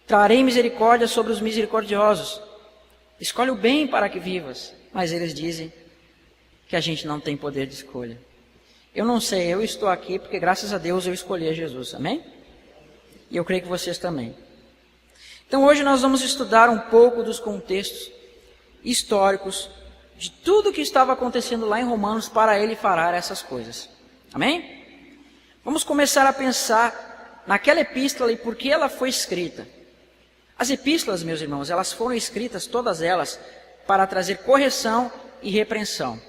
trarei misericórdia sobre os misericordiosos, escolhe o bem para que vivas. Mas eles dizem que a gente não tem poder de escolha. Eu não sei, eu estou aqui porque graças a Deus eu escolhi Jesus, amém? E eu creio que vocês também. Então hoje nós vamos estudar um pouco dos contextos históricos de tudo que estava acontecendo lá em Romanos para ele falar essas coisas, amém? Vamos começar a pensar naquela epístola e por que ela foi escrita. As epístolas, meus irmãos, elas foram escritas, todas elas, para trazer correção e repreensão.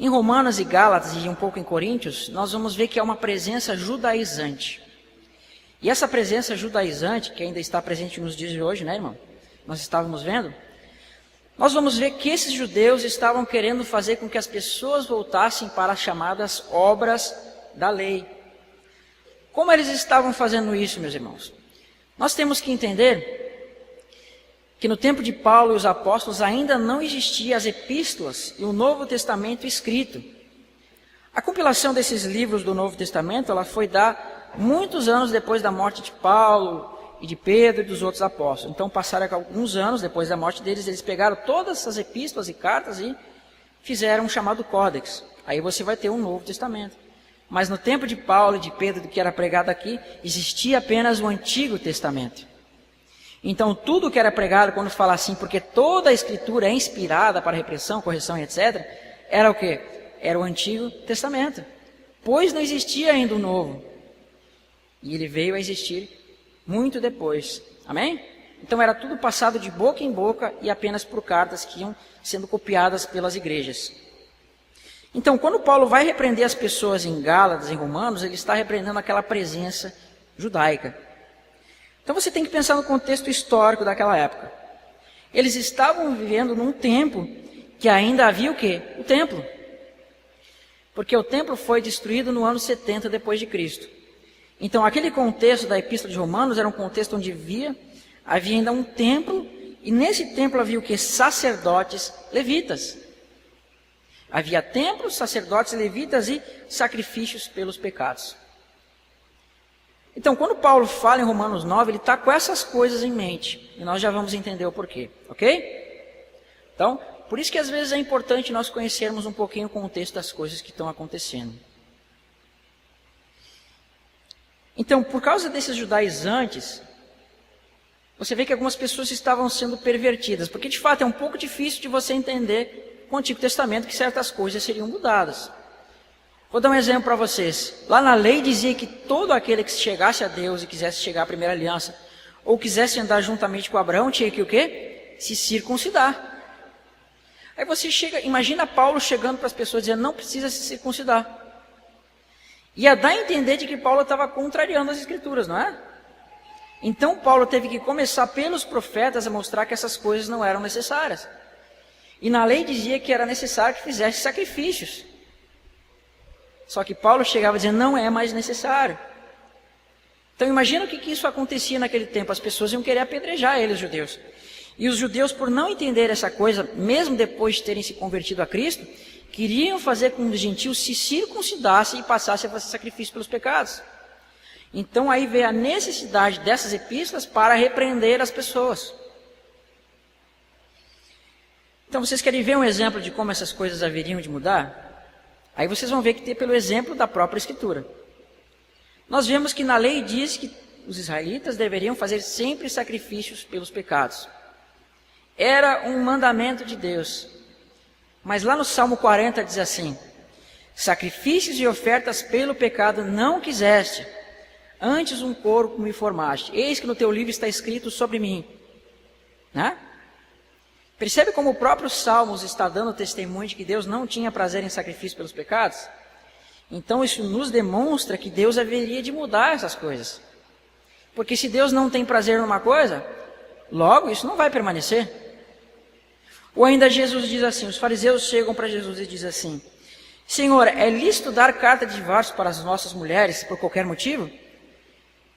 Em Romanos e Gálatas e um pouco em Coríntios, nós vamos ver que há uma presença judaizante. E essa presença judaizante, que ainda está presente nos dias de hoje, né, irmão? Nós estávamos vendo. Nós vamos ver que esses judeus estavam querendo fazer com que as pessoas voltassem para as chamadas obras da lei. Como eles estavam fazendo isso, meus irmãos? Nós temos que entender que no tempo de Paulo e os apóstolos ainda não existiam as epístolas e o Novo Testamento escrito. A compilação desses livros do Novo Testamento, ela foi dada muitos anos depois da morte de Paulo e de Pedro e dos outros apóstolos. Então passaram alguns anos depois da morte deles, eles pegaram todas essas epístolas e cartas e fizeram um chamado Códex. Aí você vai ter um Novo Testamento. Mas no tempo de Paulo e de Pedro, que era pregado aqui, existia apenas o Antigo Testamento. Então tudo que era pregado, quando fala assim, porque toda a Escritura é inspirada para repressão, correção e etc., era o quê? Era o Antigo Testamento. Pois não existia ainda o Novo. E ele veio a existir muito depois. Amém? Então era tudo passado de boca em boca e apenas por cartas que iam sendo copiadas pelas igrejas. Então, quando Paulo vai repreender as pessoas em Gálatas, em Romanos, ele está repreendendo aquela presença judaica. Então você tem que pensar no contexto histórico daquela época. Eles estavam vivendo num tempo que ainda havia o quê? O templo. Porque o templo foi destruído no ano 70 depois de Cristo. Então aquele contexto da Epístola de Romanos era um contexto onde havia ainda um templo, e nesse templo havia o quê? Sacerdotes levitas. Havia templos, sacerdotes levitas e sacrifícios pelos pecados. Então, quando Paulo fala em Romanos 9, ele está com essas coisas em mente. E nós já vamos entender o porquê, ok? Então, por isso que às vezes é importante nós conhecermos um pouquinho o contexto das coisas que estão acontecendo. Então, por causa desses judaizantes, você vê que algumas pessoas estavam sendo pervertidas. Porque, de fato, é um pouco difícil de você entender com o Antigo Testamento que certas coisas seriam mudadas. Vou dar um exemplo para vocês. Lá na lei dizia que todo aquele que chegasse a Deus e quisesse chegar à primeira aliança, ou quisesse andar juntamente com Abraão, tinha que o quê? Se circuncidar. Aí você imagina Paulo chegando para as pessoas dizendo, não precisa se circuncidar. Ia dar a entender de que Paulo estava contrariando as Escrituras, não é? Então Paulo teve que começar pelos profetas a mostrar que essas coisas não eram necessárias. E na lei dizia que era necessário que fizesse sacrifícios. Só que Paulo chegava dizendo, não é mais necessário. Então imagina o que isso acontecia naquele tempo. As pessoas iam querer apedrejar eles, os judeus. E os judeus, por não entender essa coisa, mesmo depois de terem se convertido a Cristo, queriam fazer com que os gentios se circuncidassem e passassem a fazer sacrifício pelos pecados. Então aí veio a necessidade dessas epístolas para repreender as pessoas. Então vocês querem ver um exemplo de como essas coisas haveriam de mudar? Aí vocês vão ver que tem pelo exemplo da própria Escritura. Nós vemos que na lei diz que os israelitas deveriam fazer sempre sacrifícios pelos pecados. Era um mandamento de Deus. Mas lá no Salmo 40 diz assim, sacrifícios e ofertas pelo pecado não quiseste, antes um corpo me formaste. Eis que no teu livro está escrito sobre mim. Né? Percebe como o próprio Salmos está dando testemunho de que Deus não tinha prazer em sacrifício pelos pecados? Então isso nos demonstra que Deus haveria de mudar essas coisas. Porque se Deus não tem prazer numa coisa, logo isso não vai permanecer. Ou ainda Jesus diz assim, os fariseus chegam para Jesus e dizem assim, Senhor, é lícito dar carta de divórcio para as nossas mulheres por qualquer motivo?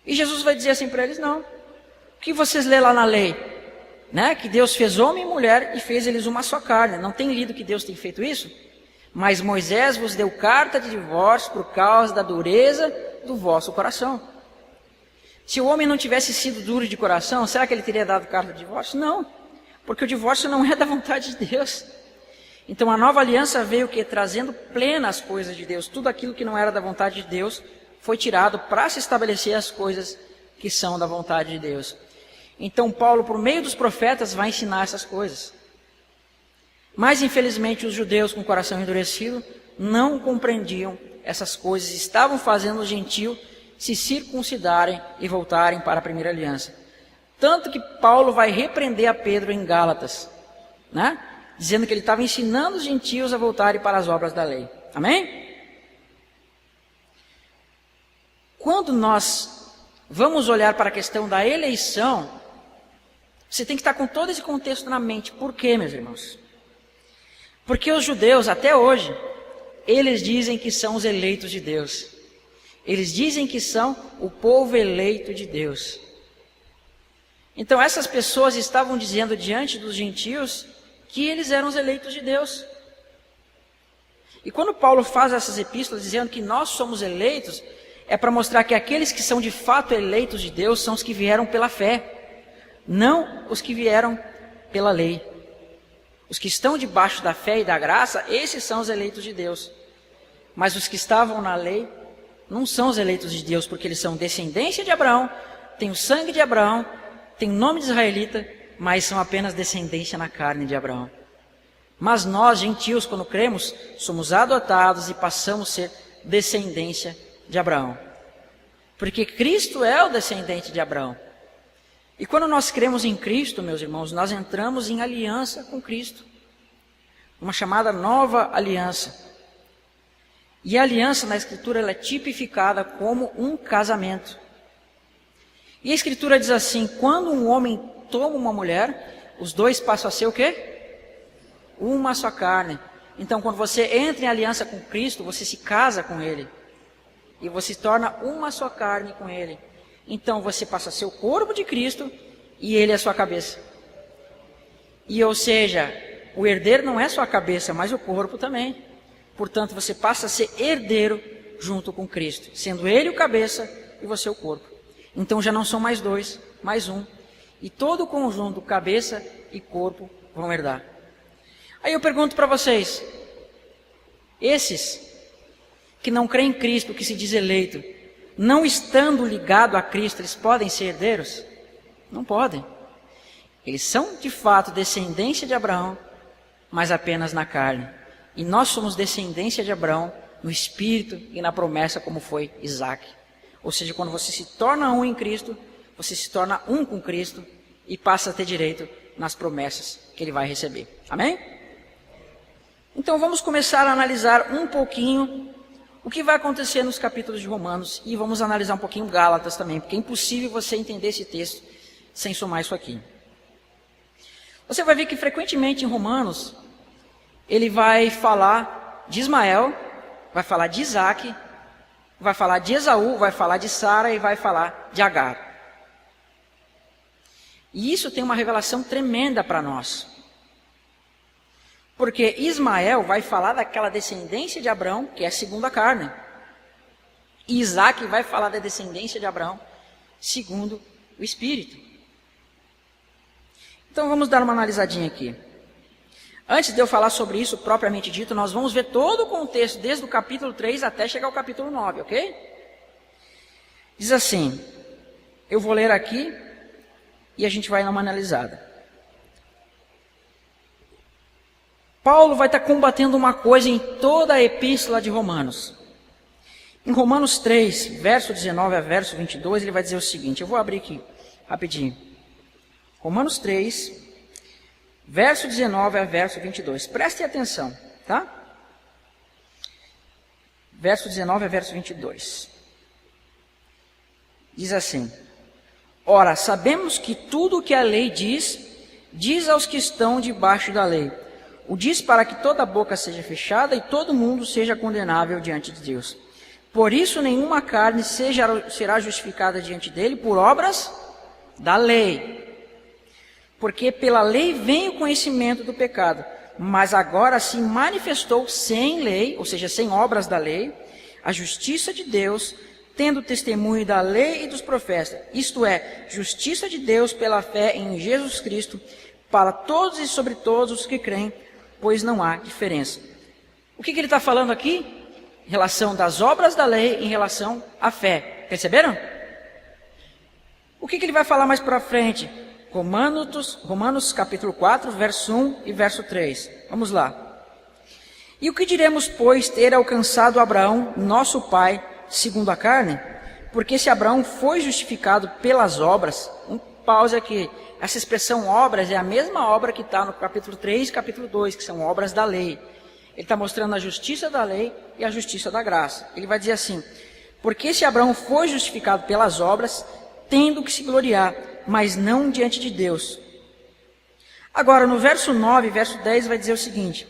E Jesus vai dizer assim para eles, não. O que vocês lê lá na lei? Né? Que Deus fez homem e mulher e fez eles uma só carne. Não tem lido que Deus tem feito isso? Mas Moisés vos deu carta de divórcio por causa da dureza do vosso coração. Se o homem não tivesse sido duro de coração, será que ele teria dado carta de divórcio? Não, porque o divórcio não é da vontade de Deus. Então a nova aliança veio que trazendo plenas coisas de Deus. Tudo aquilo que não era da vontade de Deus foi tirado para se estabelecer as coisas que são da vontade de Deus. Então Paulo, por meio dos profetas, vai ensinar essas coisas. Mas infelizmente os judeus com o coração endurecido não compreendiam essas coisas. Estavam fazendo os gentios se circuncidarem e voltarem para a primeira aliança. Tanto que Paulo vai repreender a Pedro em Gálatas, né? Dizendo que ele estava ensinando os gentios a voltarem para as obras da lei. Amém? Quando nós vamos olhar para a questão da eleição, você tem que estar com todo esse contexto na mente. Por quê, meus irmãos? Porque os judeus, até hoje, eles dizem que são os eleitos de Deus. Eles dizem que são o povo eleito de Deus. Então essas pessoas estavam dizendo diante dos gentios que eles eram os eleitos de Deus. E quando Paulo faz essas epístolas dizendo que nós somos eleitos, é para mostrar que aqueles que são de fato eleitos de Deus são os que vieram pela fé, não os que vieram pela lei. Os que estão debaixo da fé e da graça, esses são os eleitos de Deus. Mas os que estavam na lei não são os eleitos de Deus, porque eles são descendência de Abraão, têm o sangue de Abraão, têm o nome de israelita, mas são apenas descendência na carne de Abraão. Mas nós, gentios, quando cremos, somos adotados e passamos a ser descendência de Abraão. Porque Cristo é o descendente de Abraão. E quando nós cremos em Cristo, meus irmãos, nós entramos em aliança com Cristo. Uma chamada nova aliança. E a aliança na Escritura ela é tipificada como um casamento. E a Escritura diz assim, quando um homem toma uma mulher, os dois passam a ser o quê? Uma só carne. Então, quando você entra em aliança com Cristo, você se casa com Ele. E você se torna uma só carne com Ele. Então, você passa a ser o corpo de Cristo e Ele é a sua cabeça. E, ou seja, o herdeiro não é só a cabeça, mas o corpo também. Portanto, você passa a ser herdeiro junto com Cristo, sendo Ele o cabeça e você o corpo. Então, já não são mais dois, mais um. E todo o conjunto, cabeça e corpo, vão herdar. Aí eu pergunto para vocês, esses que não creem em Cristo, que se diz eleito, não estando ligado a Cristo, eles podem ser herdeiros? Não podem. Eles são de fato descendência de Abraão, mas apenas na carne. E nós somos descendência de Abraão no espírito e na promessa, como foi Isaac. Ou seja, quando você se torna um em Cristo, você se torna um com Cristo e passa a ter direito nas promessas que ele vai receber. Amém? Então vamos começar a analisar um pouquinho o que vai acontecer nos capítulos de Romanos e vamos analisar um pouquinho Gálatas também, porque é impossível você entender esse texto sem somar isso aqui. Você vai ver que frequentemente em Romanos ele vai falar de Ismael, vai falar de Isaac, vai falar de Esaú, vai falar de Sara e vai falar de Agar. E isso tem uma revelação tremenda para nós. Porque Ismael vai falar daquela descendência de Abraão, que é segundo a carne. E Isaac vai falar da descendência de Abraão, segundo o Espírito. Então vamos dar uma analisadinha aqui. Antes de eu falar sobre isso propriamente dito, nós vamos ver todo o contexto, desde o capítulo 3 até chegar ao capítulo 9, ok? Diz assim, eu vou ler aqui e a gente vai dar uma analisada. Paulo vai estar combatendo uma coisa em toda a epístola de Romanos. Em Romanos 3, verso 19 a verso 22, ele vai dizer o seguinte, eu vou abrir aqui rapidinho. Romanos 3, verso 19 a verso 22. Prestem atenção, tá? Verso 19 a verso 22. Diz assim, ora, sabemos que tudo o que a lei diz, diz aos que estão debaixo da lei. O diz para que toda boca seja fechada e todo mundo seja condenável diante de Deus. Por isso, nenhuma carne será justificada diante dele por obras da lei. Porque pela lei vem o conhecimento do pecado, mas agora se manifestou sem lei, ou seja, sem obras da lei, a justiça de Deus, tendo testemunho da lei e dos profetas, isto é, justiça de Deus pela fé em Jesus Cristo, para todos e sobre todos os que creem, pois não há diferença. O que ele está falando aqui? Em relação das obras da lei, em relação à fé. Perceberam? O que ele vai falar mais para frente? Romanos capítulo 4, verso 1 e verso 3. Vamos lá. E o que diremos, pois, ter alcançado Abraão, nosso pai, segundo a carne? Porque se Abraão foi justificado pelas obras, pause aqui, essa expressão obras é a mesma obra que está no capítulo 3 e capítulo 2, que são obras da lei. Ele está mostrando a justiça da lei e a justiça da graça. Ele vai dizer assim, porque se Abraão foi justificado pelas obras, tendo que se gloriar, mas não diante de Deus. Agora, no verso 9 e verso 10 vai dizer o seguinte,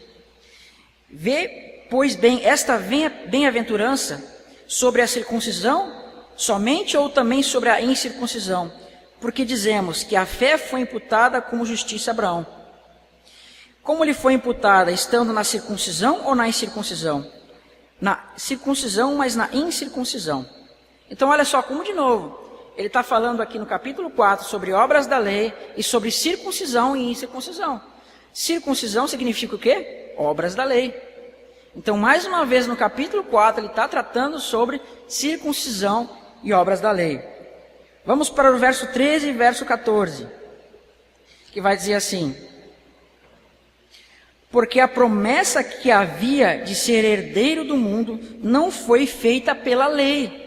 vê, pois bem, esta bem-aventurança sobre a circuncisão, somente ou também sobre a incircuncisão? porque dizemos que a fé foi imputada como justiça a Abraão. Como lhe foi imputada, estando na circuncisão ou na incircuncisão? Na circuncisão, mas na incircuncisão. Então, olha só, como de novo, ele está falando aqui no capítulo 4 sobre obras da lei e sobre circuncisão e incircuncisão. Circuncisão significa o quê? Obras da lei. Então, mais uma vez, no capítulo 4, ele está tratando sobre circuncisão e obras da lei. Vamos para o verso 13 e verso 14, que vai dizer assim: porque a promessa que havia de ser herdeiro do mundo não foi feita pela lei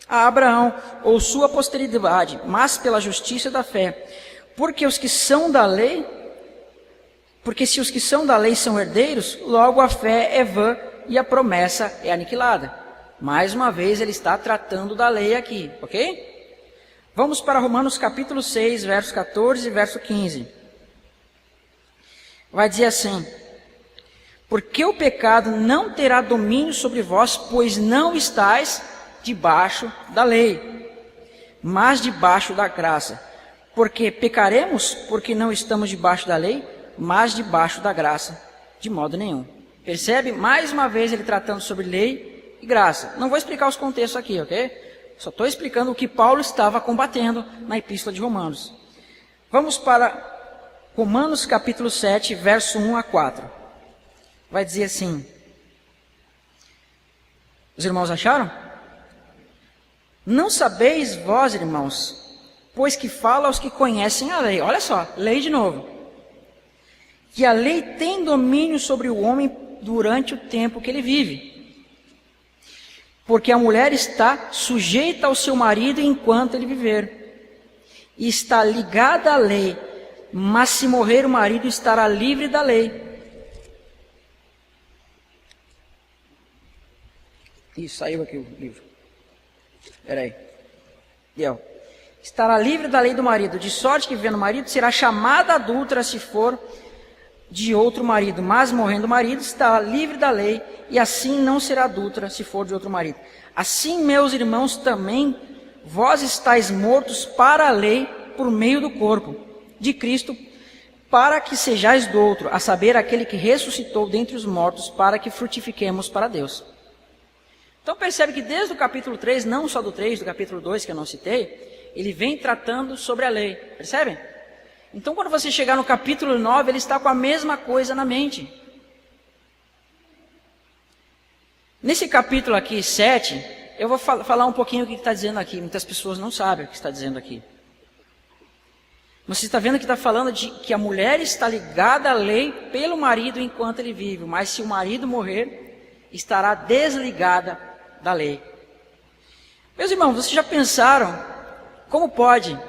a Abraão ou sua posteridade, mas pela justiça da fé. Porque se os que são da lei são herdeiros, logo a fé é vã e a promessa é aniquilada. Mais uma vez ele está tratando da lei aqui, ok? Vamos para Romanos capítulo 6, verso 14 e verso 15. Vai dizer assim: porque o pecado não terá domínio sobre vós, pois não estáis debaixo da lei, mas debaixo da graça. Porque pecaremos, porque não estamos debaixo da lei, mas debaixo da graça, de modo nenhum. Percebe? Mais uma vez ele tratando sobre lei e graça. Não vou explicar os contextos aqui, ok? Só estou explicando o que Paulo estava combatendo na Epístola de Romanos. Vamos para Romanos capítulo 7, verso 1 a 4. Vai dizer assim: os irmãos acharam? Não sabeis vós, irmãos, pois que fala aos que conhecem a lei. Olha só, lei de novo. Que a lei tem domínio sobre o homem durante o tempo que ele vive. Porque a mulher está sujeita ao seu marido enquanto ele viver. E está ligada à lei, mas se morrer o marido estará livre da lei. Ih, saiu aqui o livro. Espera aí. Deu. Estará livre da lei do marido, de sorte que vivendo o marido será chamada adúltera se for de outro marido, mas morrendo o marido está livre da lei, e assim não será adúltera se for de outro marido. Assim, meus irmãos, também vós estáis mortos para a lei por meio do corpo de Cristo, para que sejais do outro, a saber, aquele que ressuscitou dentre os mortos, para que frutifiquemos para Deus. Então percebe que desde o capítulo 3, não só do 3, do capítulo 2 que eu não citei, ele vem tratando sobre a lei, percebem? Então quando você chegar no capítulo 9, ele está com a mesma coisa na mente. Nesse capítulo aqui, 7, eu vou falar um pouquinho o que está dizendo aqui. Muitas pessoas não sabem o que está dizendo aqui. Você está vendo que está falando de que a mulher está ligada à lei pelo marido enquanto ele vive, mas se o marido morrer, estará desligada da lei. Meus irmãos, vocês já pensaram como pode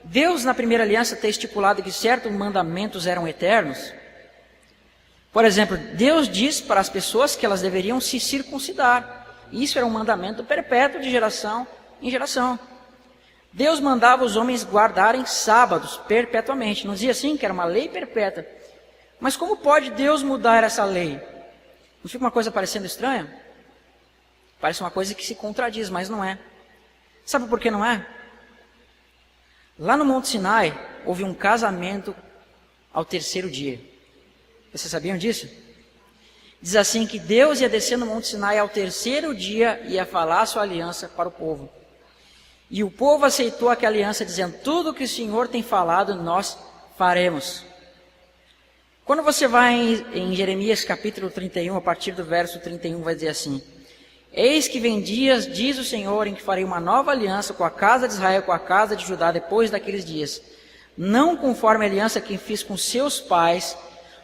Deus na primeira aliança ter estipulado que certos mandamentos eram eternos? Por exemplo, Deus diz para as pessoas que elas deveriam se circuncidar. Isso era um mandamento perpétuo de geração em geração. Deus mandava os homens guardarem sábados perpetuamente. Não dizia assim que era uma lei perpétua. Mas como pode Deus mudar essa lei? Não fica uma coisa parecendo estranha? Parece uma coisa que se contradiz, mas não é. Sabe por que não é? Lá no Monte Sinai, houve um casamento ao terceiro dia. Vocês sabiam disso? Diz assim que Deus ia descer no Monte Sinai ao terceiro dia e ia falar a sua aliança para o povo. E o povo aceitou aquela aliança, dizendo: tudo o que o Senhor tem falado, nós faremos. Quando você vai em Jeremias capítulo 31, a partir do verso 31, vai dizer assim: eis que vem dias, diz o Senhor, em que farei uma nova aliança com a casa de Israel, com a casa de Judá, depois daqueles dias. Não conforme a aliança que fiz com seus pais,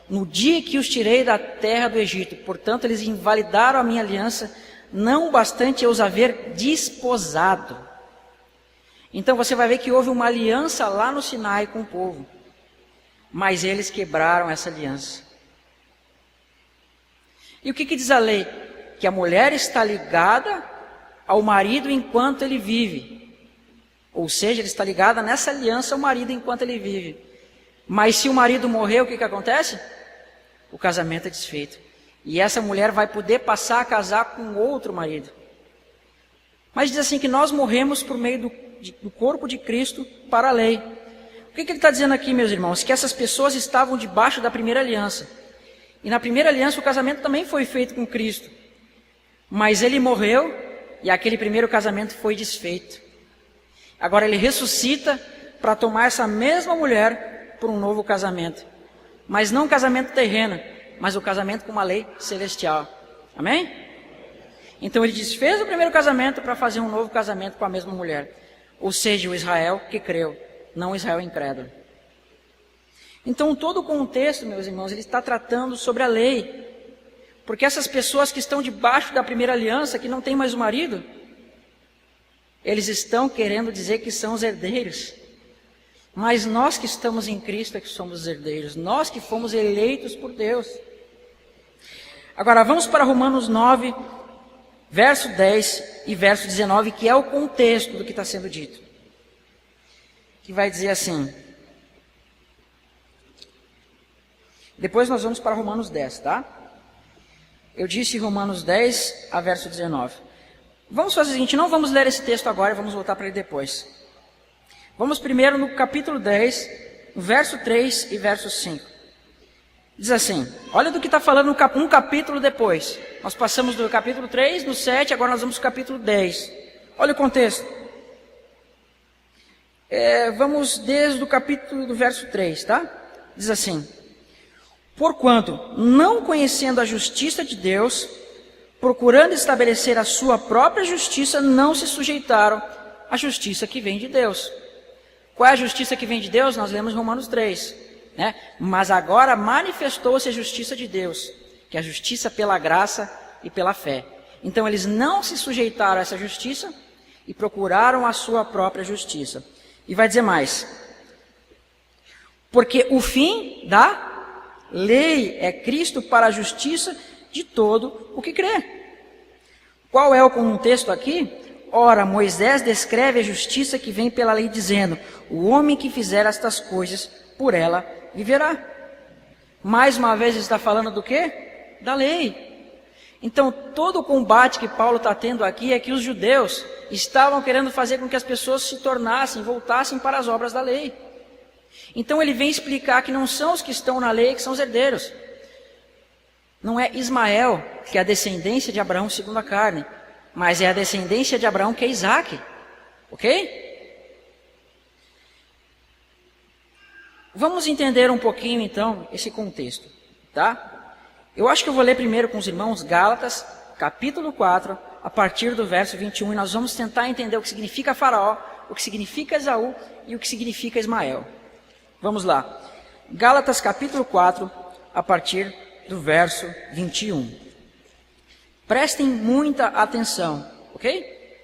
no dia que os tirei da terra do Egito. Portanto, eles invalidaram a minha aliança, não bastante eu os haver desposado. Então você vai ver que houve uma aliança lá no Sinai com o povo, mas eles quebraram essa aliança. E o que diz a lei? Que a mulher está ligada ao marido enquanto ele vive. Ou seja, ele está ligada nessa aliança ao marido enquanto ele vive. Mas se o marido morrer, o que acontece? O casamento é desfeito. E essa mulher vai poder passar a casar com outro marido. Mas diz assim que nós morremos por meio do corpo de Cristo para a lei. O que ele está dizendo aqui, meus irmãos? Que essas pessoas estavam debaixo da primeira aliança. E na primeira aliança o casamento também foi feito com Cristo. Mas ele morreu e aquele primeiro casamento foi desfeito. Agora ele ressuscita para tomar essa mesma mulher por um novo casamento. Mas não um casamento terreno, mas o casamento com uma lei celestial. Amém? Então ele desfez o primeiro casamento para fazer um novo casamento com a mesma mulher. Ou seja, o Israel que creu, não o Israel incrédulo. Então todo o contexto, meus irmãos, ele está tratando sobre a lei. Porque essas pessoas que estão debaixo da primeira aliança, que não tem mais o marido, eles estão querendo dizer que são os herdeiros. Mas nós que estamos em Cristo é que somos os herdeiros. Nós que fomos eleitos por Deus. Agora vamos para Romanos 9, verso 10 e verso 19, que é o contexto do que está sendo dito. Que vai dizer assim. Depois nós vamos para Romanos 10, tá? Eu disse Romanos 10 a verso 19. Vamos fazer o seguinte, não vamos ler esse texto agora, vamos voltar para ele depois. Vamos primeiro no capítulo 10, verso 3 e verso 5. Diz assim, olha do que está falando um capítulo depois. Nós passamos do capítulo 3, no 7, agora nós vamos para o capítulo 10. Olha o contexto. Vamos desde o capítulo do verso 3, tá? Diz assim, porquanto, não conhecendo a justiça de Deus, procurando estabelecer a sua própria justiça, não se sujeitaram à justiça que vem de Deus. Qual é a justiça que vem de Deus? Nós lemos Romanos 3, né? Mas agora manifestou-se a justiça de Deus, que é a justiça pela graça e pela fé. Então eles não se sujeitaram a essa justiça e procuraram a sua própria justiça. E vai dizer mais, porque o fim da lei é Cristo para a justiça de todo o que crê. Qual é o contexto aqui? Ora, Moisés descreve a justiça que vem pela lei, dizendo, o homem que fizer estas coisas, por ela viverá. Mais uma vez está falando do quê? Da lei. Então, todo o combate que Paulo está tendo aqui é que os judeus estavam querendo fazer com que as pessoas se tornassem, voltassem para as obras da lei. Então ele vem explicar que não são os que estão na lei que são os herdeiros. Não é Ismael, que é a descendência de Abraão segundo a carne, mas é a descendência de Abraão que é Isaac. Ok? Vamos entender um pouquinho então esse contexto, tá? Eu acho que eu vou ler primeiro com os irmãos Gálatas, capítulo 4, a partir do verso 21, e nós vamos tentar entender o que significa Faraó, o que significa Esaú e o que significa Ismael. Vamos lá. Gálatas capítulo 4, a partir do verso 21. Prestem muita atenção, ok?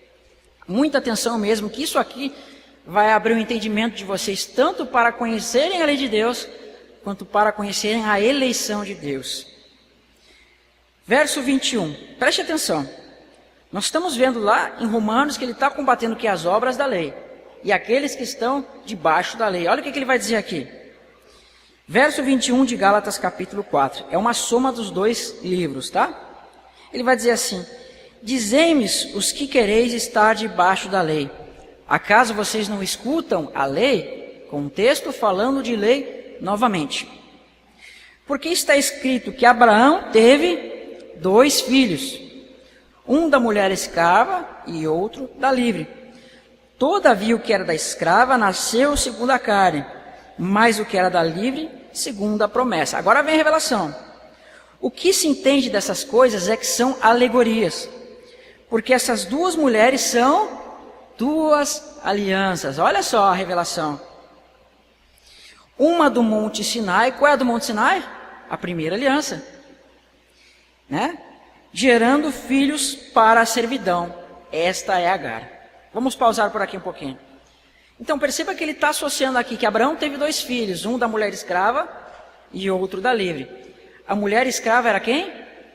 Muita atenção mesmo, que isso aqui vai abrir o entendimento de vocês, tanto para conhecerem a lei de Deus, quanto para conhecerem a eleição de Deus. Verso 21, preste atenção. Nós estamos vendo lá em Romanos que ele está combatendo que as obras da lei e aqueles que estão debaixo da lei. Olha o que ele vai dizer aqui. Verso 21 de Gálatas capítulo 4. É uma soma dos dois livros, tá? Ele vai dizer assim, dizei-me os que quereis estar debaixo da lei. Acaso vocês não escutam a lei? Contexto falando de lei novamente. Porque está escrito que Abraão teve 2 filhos. Um da mulher escrava e outro da livre. Todavia o que era da escrava nasceu segundo a carne, mas o que era da livre segundo a promessa. Agora vem a revelação. O que se entende dessas coisas é que são alegorias, porque essas 2 mulheres são 2 alianças. Olha só a revelação. Uma do Monte Sinai. Qual é a do Monte Sinai? A primeira aliança, né? Gerando filhos para a servidão. Esta é Agar. Vamos pausar por aqui um pouquinho. Então perceba que ele está associando aqui que Abraão teve 2 filhos, um da mulher escrava e outro da livre. A mulher escrava era quem?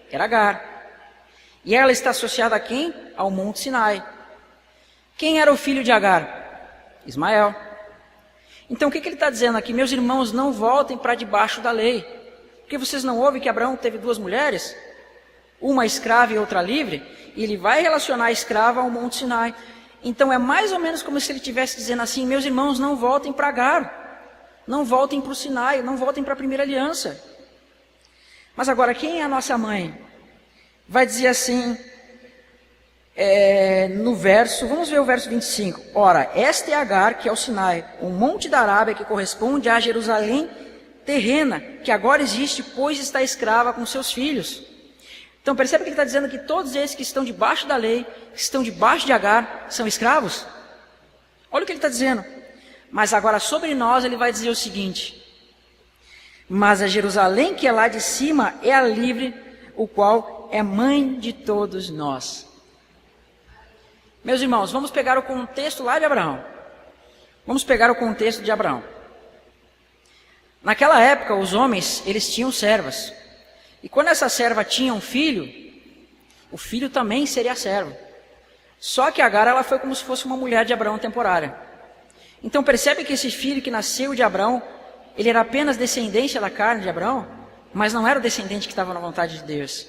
Era Agar. E ela está associada a quem? Ao Monte Sinai. Quem era o filho de Agar? Ismael. Então o que ele está dizendo aqui? Meus irmãos, não voltem para debaixo da lei. Porque vocês não ouvem que Abraão teve 2 mulheres? Uma escrava e outra livre? E ele vai relacionar a escrava ao Monte Sinai. Então é mais ou menos como se ele estivesse dizendo assim: meus irmãos, não voltem para Agar, não voltem para o Sinai, não voltem para a primeira aliança. Mas agora, quem é a nossa mãe? Vai dizer assim, no verso, vamos ver o verso 25. Ora, esta é Agar, que é o Sinai, um monte da Arábia que corresponde à Jerusalém terrena, que agora existe, pois está escrava com seus filhos. Então percebe que ele está dizendo que todos esses que estão debaixo da lei, que estão debaixo de Agar, são escravos? Olha o que ele está dizendo. Mas agora sobre nós ele vai dizer o seguinte: mas a Jerusalém que é lá de cima é a livre, o qual é mãe de todos nós. Meus irmãos, vamos pegar o contexto lá de Abraão. Vamos pegar o contexto de Abraão. Naquela época os homens, eles tinham servas. E quando essa serva tinha um filho, o filho também seria servo. Só que Agar, ela foi como se fosse uma mulher de Abraão temporária. Então percebe que esse filho que nasceu de Abraão, ele era apenas descendência da carne de Abraão, mas não era o descendente que estava na vontade de Deus.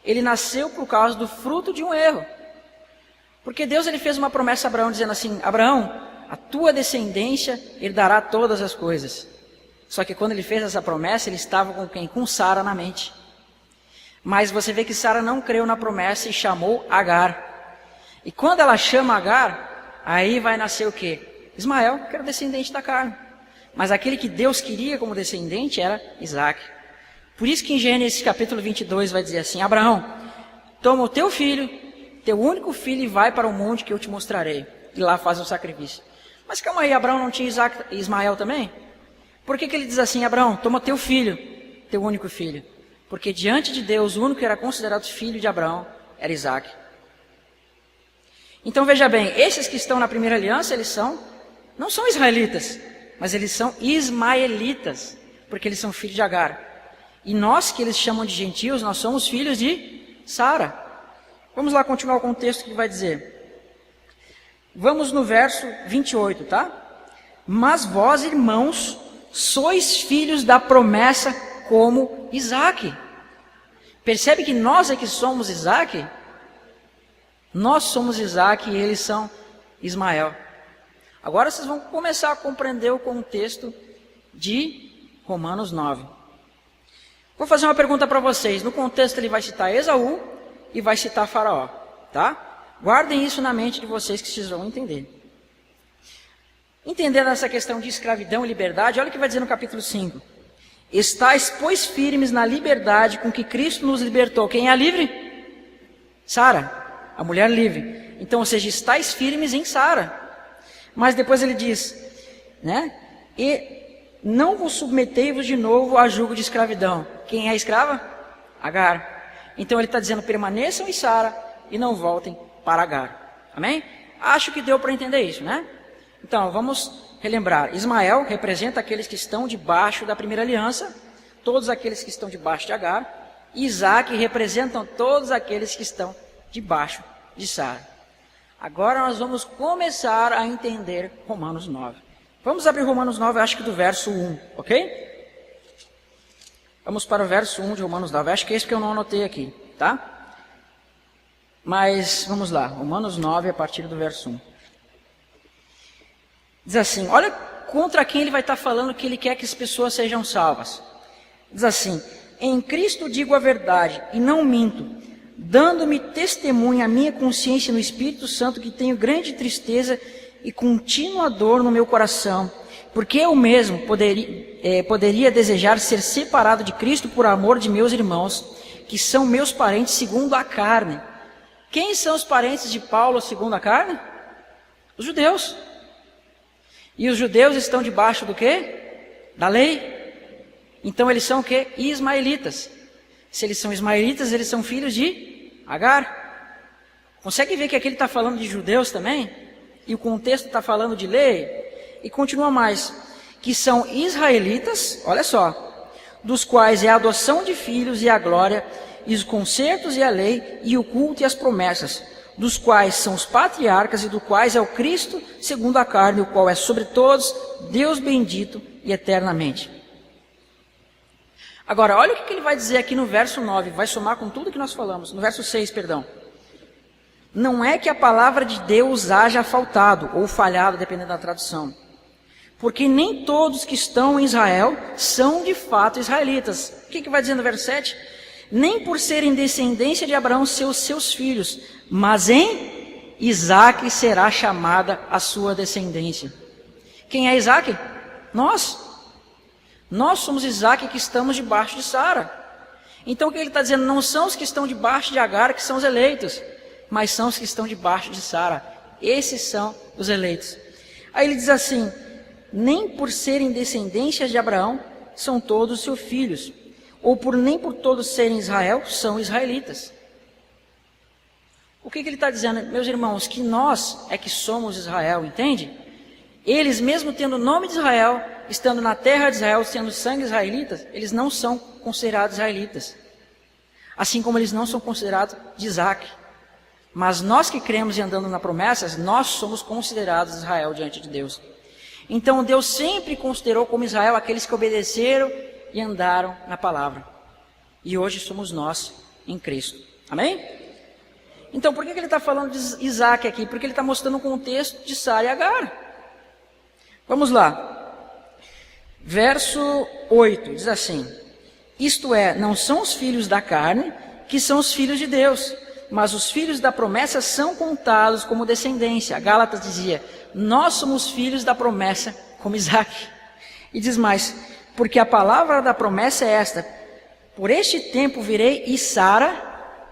Ele nasceu por causa do fruto de um erro. Porque Deus ele fez uma promessa a Abraão dizendo assim: Abraão, a tua descendência herdará todas as coisas. Só que quando ele fez essa promessa, ele estava com quem? Com Sara na mente. Mas você vê que Sara não creu na promessa e chamou Agar. E quando ela chama Agar, aí vai nascer o quê? Ismael, que era o descendente da carne. Mas aquele que Deus queria como descendente era Isaac. Por isso que em Gênesis capítulo 22 vai dizer assim: Abraão, toma o teu filho, teu único filho, e vai para o monte que eu te mostrarei. E lá faz um sacrifício. Mas calma aí, Abraão não tinha Ismael também? Por que ele diz assim: Abraão, toma teu filho, teu único filho? Porque diante de Deus, o único que era considerado filho de Abraão era Isaac. Então veja bem, esses que estão na primeira aliança, eles não são israelitas, mas eles são ismaelitas, porque eles são filhos de Agar. E nós, que eles chamam de gentios, nós somos filhos de Sara. Vamos lá continuar o contexto que vai dizer. Vamos no verso 28, tá? Mas vós, irmãos, sois filhos da promessa como Isaac. Percebe que nós é que somos Isaac? Nós somos Isaac e eles são Ismael. Agora vocês vão começar a compreender o contexto de Romanos 9. Vou fazer uma pergunta para vocês. No contexto ele vai citar Esaú e vai citar Faraó, tá? Guardem isso na mente de vocês que vocês vão entender. Entendendo essa questão de escravidão e liberdade, olha o que vai dizer no capítulo 5. Estais, pois, firmes na liberdade com que Cristo nos libertou. Quem é a livre? Sara, a mulher livre. Então, ou seja, estais firmes em Sara. Mas depois ele diz, né? E não vos submetei-vos de novo a jugo de escravidão. Quem é a escrava? Agar. Então ele está dizendo, permaneçam em Sara e não voltem para Agar. Amém? Acho que deu para entender isso, né? Então, vamos relembrar. Ismael representa aqueles que estão debaixo da primeira aliança, todos aqueles que estão debaixo de Agar. Isaac representam todos aqueles que estão debaixo de Sara. Agora nós vamos começar a entender Romanos 9. Vamos abrir Romanos 9, acho que do verso 1, ok? Vamos para o verso 1 de Romanos 9. Acho que é esse que eu não anotei aqui, tá? Mas vamos lá, Romanos 9, a partir do verso 1. Diz assim, olha contra quem ele vai estar falando que ele quer que as pessoas sejam salvas. Diz assim, em Cristo digo a verdade e não minto, dando-me testemunha a minha consciência no Espírito Santo que tenho grande tristeza e contínua dor no meu coração, porque eu mesmo poderia desejar ser separado de Cristo por amor de meus irmãos, que são meus parentes segundo a carne. Quem são os parentes de Paulo segundo a carne? Os judeus. E os judeus estão debaixo do quê? Da lei. Então eles são o quê? Ismaelitas. Se eles são ismaelitas, eles são filhos de Agar. Consegue ver que aqui ele está falando de judeus também? E o contexto está falando de lei? E continua mais. Que são israelitas, olha só, dos quais é a adoção de filhos e a glória, e os concertos e a lei, e o culto e as promessas, dos quais são os patriarcas e do quais é o Cristo segundo a carne, o qual é sobre todos, Deus bendito e eternamente. Agora, olha o que ele vai dizer aqui no verso 9, vai somar com tudo que nós falamos, no verso 6, perdão. Não é que a palavra de Deus haja faltado ou falhado, dependendo da tradução. Porque nem todos que estão em Israel são de fato israelitas. O que vai dizer no verso 7? Nem por serem descendência de Abraão seus filhos, mas em Isaque será chamada a sua descendência. Quem é Isaque? Nós. Nós somos Isaque que estamos debaixo de Sara. Então o que ele está dizendo? Não são os que estão debaixo de Agar que são os eleitos, mas são os que estão debaixo de Sara. Esses são os eleitos. Aí ele diz assim: nem por serem descendências de Abraão são todos seus filhos, ou nem por todos serem Israel são israelitas. O que ele está dizendo, meus irmãos? Que nós é que somos Israel, entende? Eles, mesmo tendo o nome de Israel, estando na terra de Israel, sendo sangue israelitas, eles não são considerados israelitas. Assim como eles não são considerados de Isaque. Mas nós que cremos e andando na promessas, nós somos considerados Israel diante de Deus. Então Deus sempre considerou como Israel aqueles que obedeceram e andaram na palavra. E hoje somos nós em Cristo. Amém? Então por que ele está falando de Isaque aqui? Porque ele está mostrando o contexto de Sara e Agar. Vamos lá. Verso 8 diz assim: isto é, não são os filhos da carne que são os filhos de Deus, mas os filhos da promessa são contados como descendência. Gálatas dizia: nós somos filhos da promessa como Isaque. E diz mais: porque a palavra da promessa é esta: por este tempo virei e Sara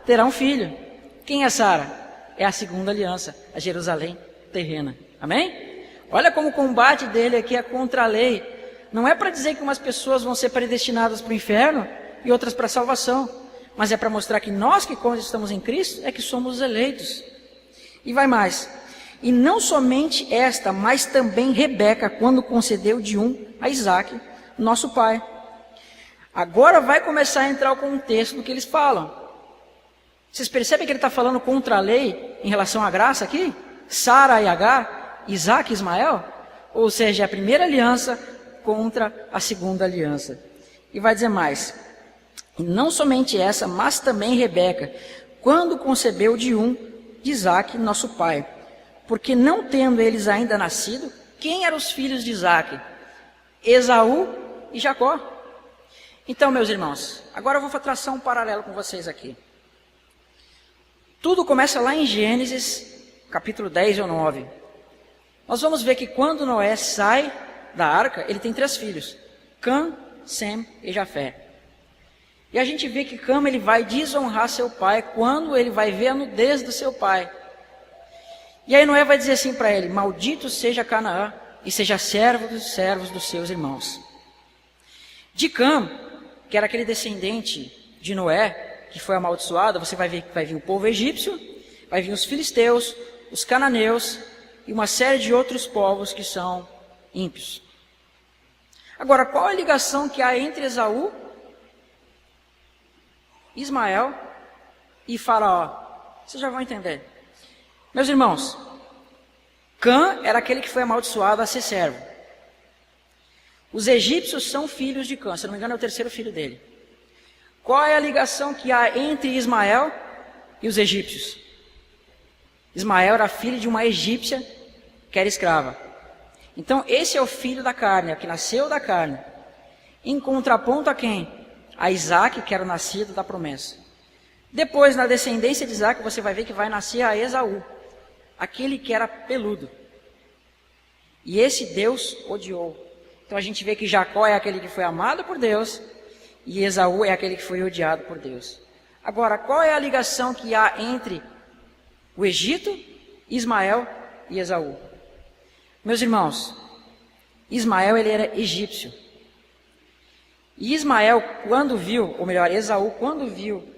terá um filho. Quem é Sara? É a segunda aliança, a Jerusalém terrena. Amém? Olha como o combate dele aqui é contra a lei. Não é para dizer que umas pessoas vão ser predestinadas para o inferno e outras para a salvação, mas é para mostrar que nós que quando estamos em Cristo é que somos eleitos. E vai mais: e não somente esta, mas também Rebeca, quando concedeu de a Isaque, nosso pai. Agora vai começar a entrar o contexto do que eles falam. Vocês percebem que ele está falando contra a lei em relação à graça aqui? Sara e Agar, Isaque e Ismael? Ou seja, a primeira aliança contra a segunda aliança. E vai dizer mais: e não somente essa, mas também Rebeca, quando concebeu de Isaque, nosso pai. Porque não tendo eles ainda nascido, quem eram os filhos de Isaque? Esaú e Jacó. Então, meus irmãos, agora eu vou traçar um paralelo com vocês aqui. Tudo começa lá em Gênesis, capítulo 10 ou 9. Nós vamos ver que quando Noé sai da arca, ele tem 3 filhos: Cã, Sem e Jafé. E a gente vê que Cã, ele vai desonrar seu pai quando ele vai ver a nudez do seu pai. E aí Noé vai dizer assim para ele: maldito seja Canaã e seja servo dos servos dos seus irmãos. De Cã, que era aquele descendente de Noé, que foi amaldiçoado, você vai ver que vai vir o povo egípcio, vai vir os filisteus, os cananeus e uma série de outros povos que são ímpios. Agora, qual a ligação que há entre Esaú, Ismael e Faraó? Vocês já vão entender. Meus irmãos, Cã era aquele que foi amaldiçoado a ser servo. Os egípcios são filhos de Cã, se não me engano é o 3º filho dele. Qual é a ligação que há entre Ismael e os egípcios? Ismael era filho de uma egípcia que era escrava. Então esse é o filho da carne, é o que nasceu da carne. Em contraponto a quem? A Isaque, que era o nascido da promessa. Depois, na descendência de Isaque, você vai ver que vai nascer a Esaú, aquele que era peludo. E esse Deus odiou. Então a gente vê que Jacó é aquele que foi amado por Deus e Esaú é aquele que foi odiado por Deus. Agora, qual é a ligação que há entre o Egito, Ismael e Esaú? Meus irmãos, Ismael ele era egípcio. E Ismael, quando viu, ou melhor, Esaú, quando viu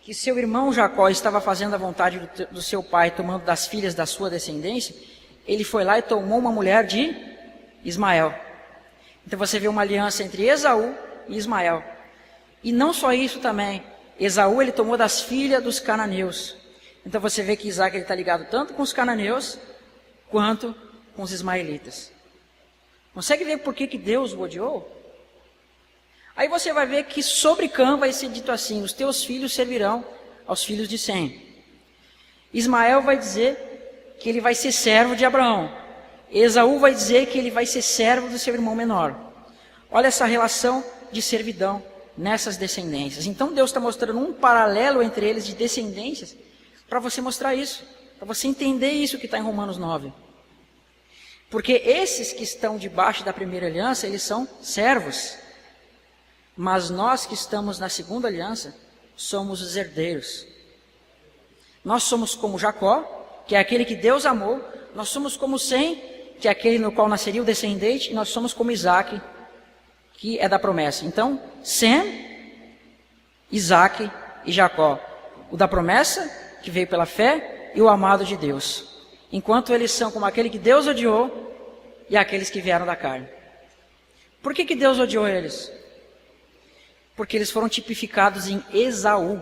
que seu irmão Jacó estava fazendo a vontade do seu pai, tomando das filhas da sua descendência, ele foi lá e tomou uma mulher de Ismael. Então você vê uma aliança entre Esaú e Ismael. E não só isso também, Esaú ele tomou das filhas dos cananeus. Então você vê que Isaac está ligado tanto com os cananeus, quanto com os ismaelitas. Consegue ver por que Deus o odiou? Aí você vai ver que sobre Cã vai ser dito assim: os teus filhos servirão aos filhos de Sem. Ismael vai dizer que ele vai ser servo de Abraão. Esaú vai dizer que ele vai ser servo do seu irmão menor. Olha essa relação de servidão nessas descendências. Então Deus está mostrando um paralelo entre eles de descendências para você mostrar isso, para você entender isso que está em Romanos 9. Porque esses que estão debaixo da primeira aliança, eles são servos. Mas nós que estamos na segunda aliança, somos os herdeiros. Nós somos como Jacó, que é aquele que Deus amou. Nós somos como Sem, que é aquele no qual nasceria o descendente. E nós somos como Isaac, que é da promessa. Então, Sem, Isaac e Jacó. O da promessa, que veio pela fé, e o amado de Deus. Enquanto eles são como aquele que Deus odiou e aqueles que vieram da carne. Por que Deus odiou eles? Porque eles foram tipificados em Esaú.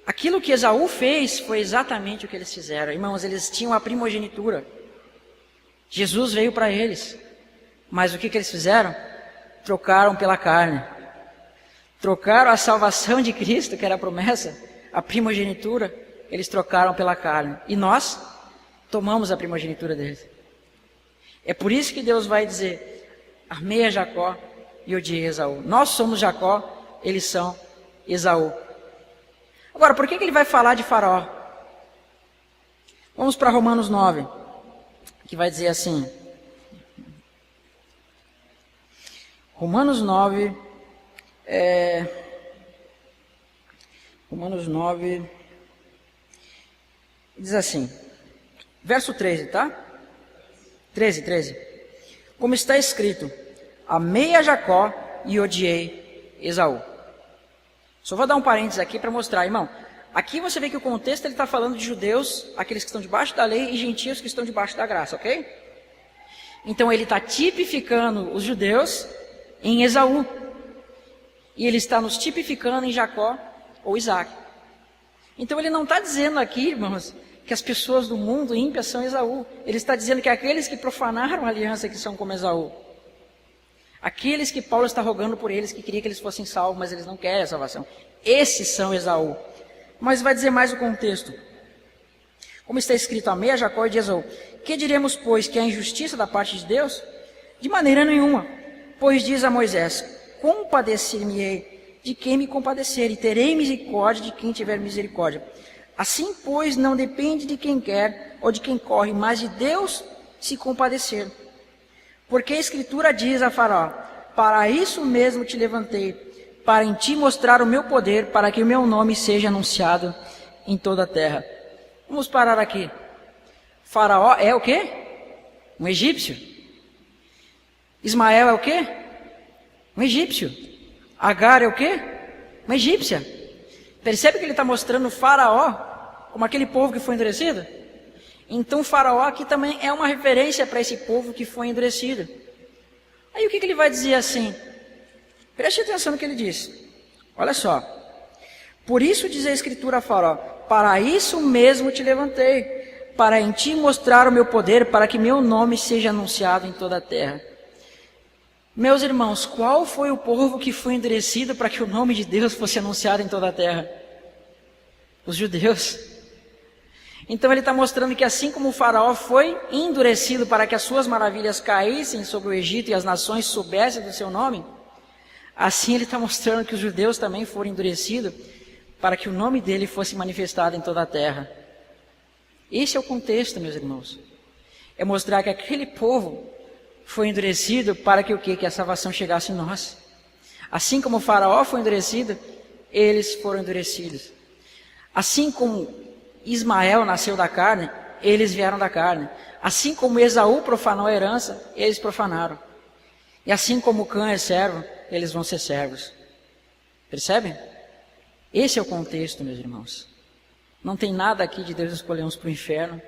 Aquilo que Esaú fez foi exatamente o que eles fizeram. Irmãos, eles tinham a primogenitura. Jesus veio para eles. Mas o que eles fizeram? Trocaram pela carne. Trocaram a salvação de Cristo, que era a promessa, a primogenitura, eles trocaram pela carne. E nós tomamos a primogenitura deles. É por isso que Deus vai dizer: amei a Jacó e odiei Esaú. Nós somos Jacó, eles são Esaú. Agora, por que ele vai falar de Faraó? Vamos para Romanos 9, que vai dizer assim. Romanos 9, diz assim, verso 13, tá? 13. Como está escrito: amei a Jacó e odiei Esaú. Só vou dar um parênteses aqui para mostrar, irmão. Aqui você vê que o contexto ele está falando de judeus, aqueles que estão debaixo da lei, e gentios que estão debaixo da graça, ok? Então ele está tipificando os judeus em Esaú. E ele está nos tipificando em Jacó ou Isaac. Então ele não está dizendo aqui, irmãos, que as pessoas do mundo ímpias são Esaú. Ele está dizendo que aqueles que profanaram a aliança que são como Esaú. Aqueles que Paulo está rogando por eles, que queria que eles fossem salvos, mas eles não querem a salvação. Esses são Esaú. Mas vai dizer mais o contexto. Como está escrito: amei a Jacó e de Esaú. Que diremos, pois, que é a injustiça da parte de Deus? De maneira nenhuma. Pois diz a Moisés: compadecer-me-ei de quem me compadecer, e terei misericórdia de quem tiver misericórdia. Assim, pois, não depende de quem quer ou de quem corre, mas de Deus se compadecer. Porque a Escritura diz a Faraó: para isso mesmo te levantei, para em ti mostrar o meu poder, para que o meu nome seja anunciado em toda a terra. Vamos parar aqui. Faraó é o quê? Um egípcio. Ismael é o quê? Um egípcio. Agar é o quê? Uma egípcia. Percebe que ele está mostrando o Faraó como aquele povo que foi endurecido? Então o Faraó aqui também é uma referência para esse povo que foi endurecido. Aí o que ele vai dizer assim? Preste atenção no que ele diz. Olha só. Por isso diz a Escritura a Faraó: para isso mesmo te levantei, para em ti mostrar o meu poder, para que meu nome seja anunciado em toda a terra. Meus irmãos, qual foi o povo que foi endurecido para que o nome de Deus fosse anunciado em toda a terra? Os judeus. Então ele está mostrando que assim como o Faraó foi endurecido para que as suas maravilhas caíssem sobre o Egito e as nações soubessem do seu nome, assim ele está mostrando que os judeus também foram endurecidos para que o nome dele fosse manifestado em toda a terra. Esse é o contexto, meus irmãos. É mostrar que aquele povo foi endurecido para que o quê? Que a salvação chegasse em nós. Assim como o Faraó foi endurecido, eles foram endurecidos. Assim como Ismael nasceu da carne, eles vieram da carne. Assim como Esaú profanou a herança, eles profanaram. E assim como Cã é servo, eles vão ser servos. Percebem? Esse é o contexto, meus irmãos. Não tem nada aqui de Deus escolher uns para o inferno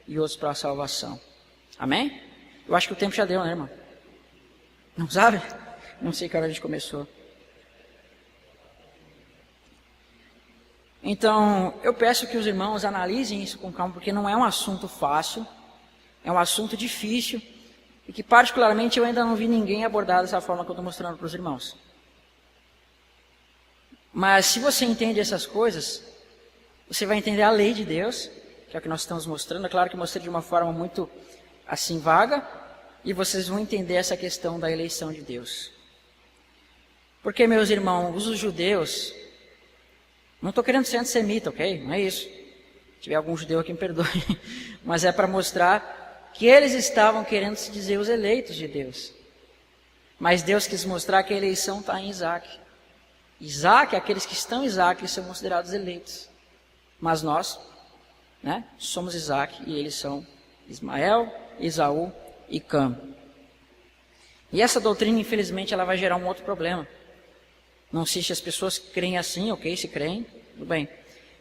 e outros para a salvação. Amém? Eu acho que o tempo já deu, né, irmão? Não sabe? Não sei que hora a gente começou. Então, eu peço que os irmãos analisem isso com calma, porque não é um assunto fácil, é um assunto difícil, e que particularmente eu ainda não vi ninguém abordar dessa forma que eu estou mostrando para os irmãos. Mas se você entende essas coisas, Você vai entender a lei de Deus, que é o que nós estamos mostrando. É claro que eu mostrei de uma forma muito assim vaga, e vocês vão entender essa questão da eleição de Deus. Porque, meus irmãos, os judeus, não estou querendo ser antissemita, ok? Não é isso. Se tiver algum judeu aqui, me perdoe. Mas é para mostrar que eles estavam querendo se dizer os eleitos de Deus. Mas Deus quis mostrar que a eleição está em Isaac. Isaac, aqueles que estão em Isaac, eles são considerados eleitos. Mas nós, né, somos Isaac e eles são Ismael, Esaú e Cam. E essa doutrina, infelizmente, ela vai gerar um outro problema. Não sei se as pessoas creem assim, ok? Se creem, tudo bem.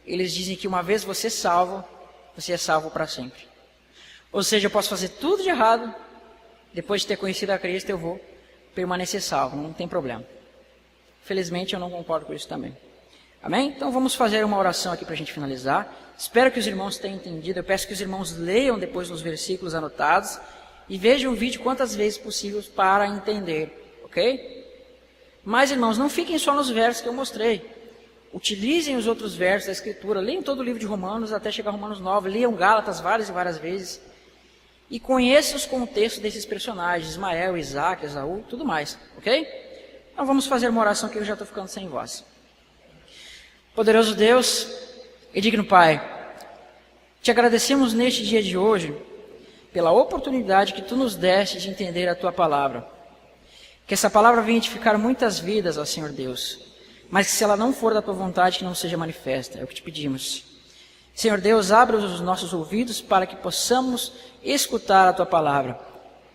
Eles dizem que uma vez você é salvo para sempre. Ou seja, eu posso fazer tudo de errado, depois de ter conhecido a Cristo, eu vou permanecer salvo, não tem problema. Felizmente, eu não concordo com isso também. Amém? Então, vamos fazer uma oração aqui para a gente finalizar. Espero que os irmãos tenham entendido. Eu peço que os irmãos leiam depois os versículos anotados e vejam o vídeo quantas vezes possível para entender, ok? Mas, irmãos, não fiquem só nos versos que eu mostrei. Utilizem os outros versos da Escritura. Leiam todo o livro de Romanos até chegar a Romanos 9. Leiam Gálatas várias e várias vezes. E conheçam os contextos desses personagens. Ismael, Isaac, Esaú, tudo mais. Ok? Então vamos fazer uma oração que eu já estou ficando sem voz. Poderoso Deus e digno Pai, te agradecemos neste dia de hoje pela oportunidade que Tu nos deste de entender a Tua palavra. Que essa palavra venha edificar muitas vidas, ó Senhor Deus, mas que se ela não for da Tua vontade, que não seja manifesta, é o que te pedimos. Senhor Deus, abre os nossos ouvidos para que possamos escutar a Tua palavra,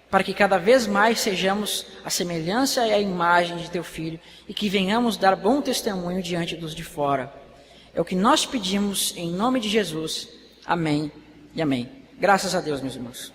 para que cada vez mais sejamos a semelhança e a imagem de Teu Filho e que venhamos dar bom testemunho diante dos de fora. É o que nós pedimos em nome de Jesus. Amém e amém. Graças a Deus, meus irmãos.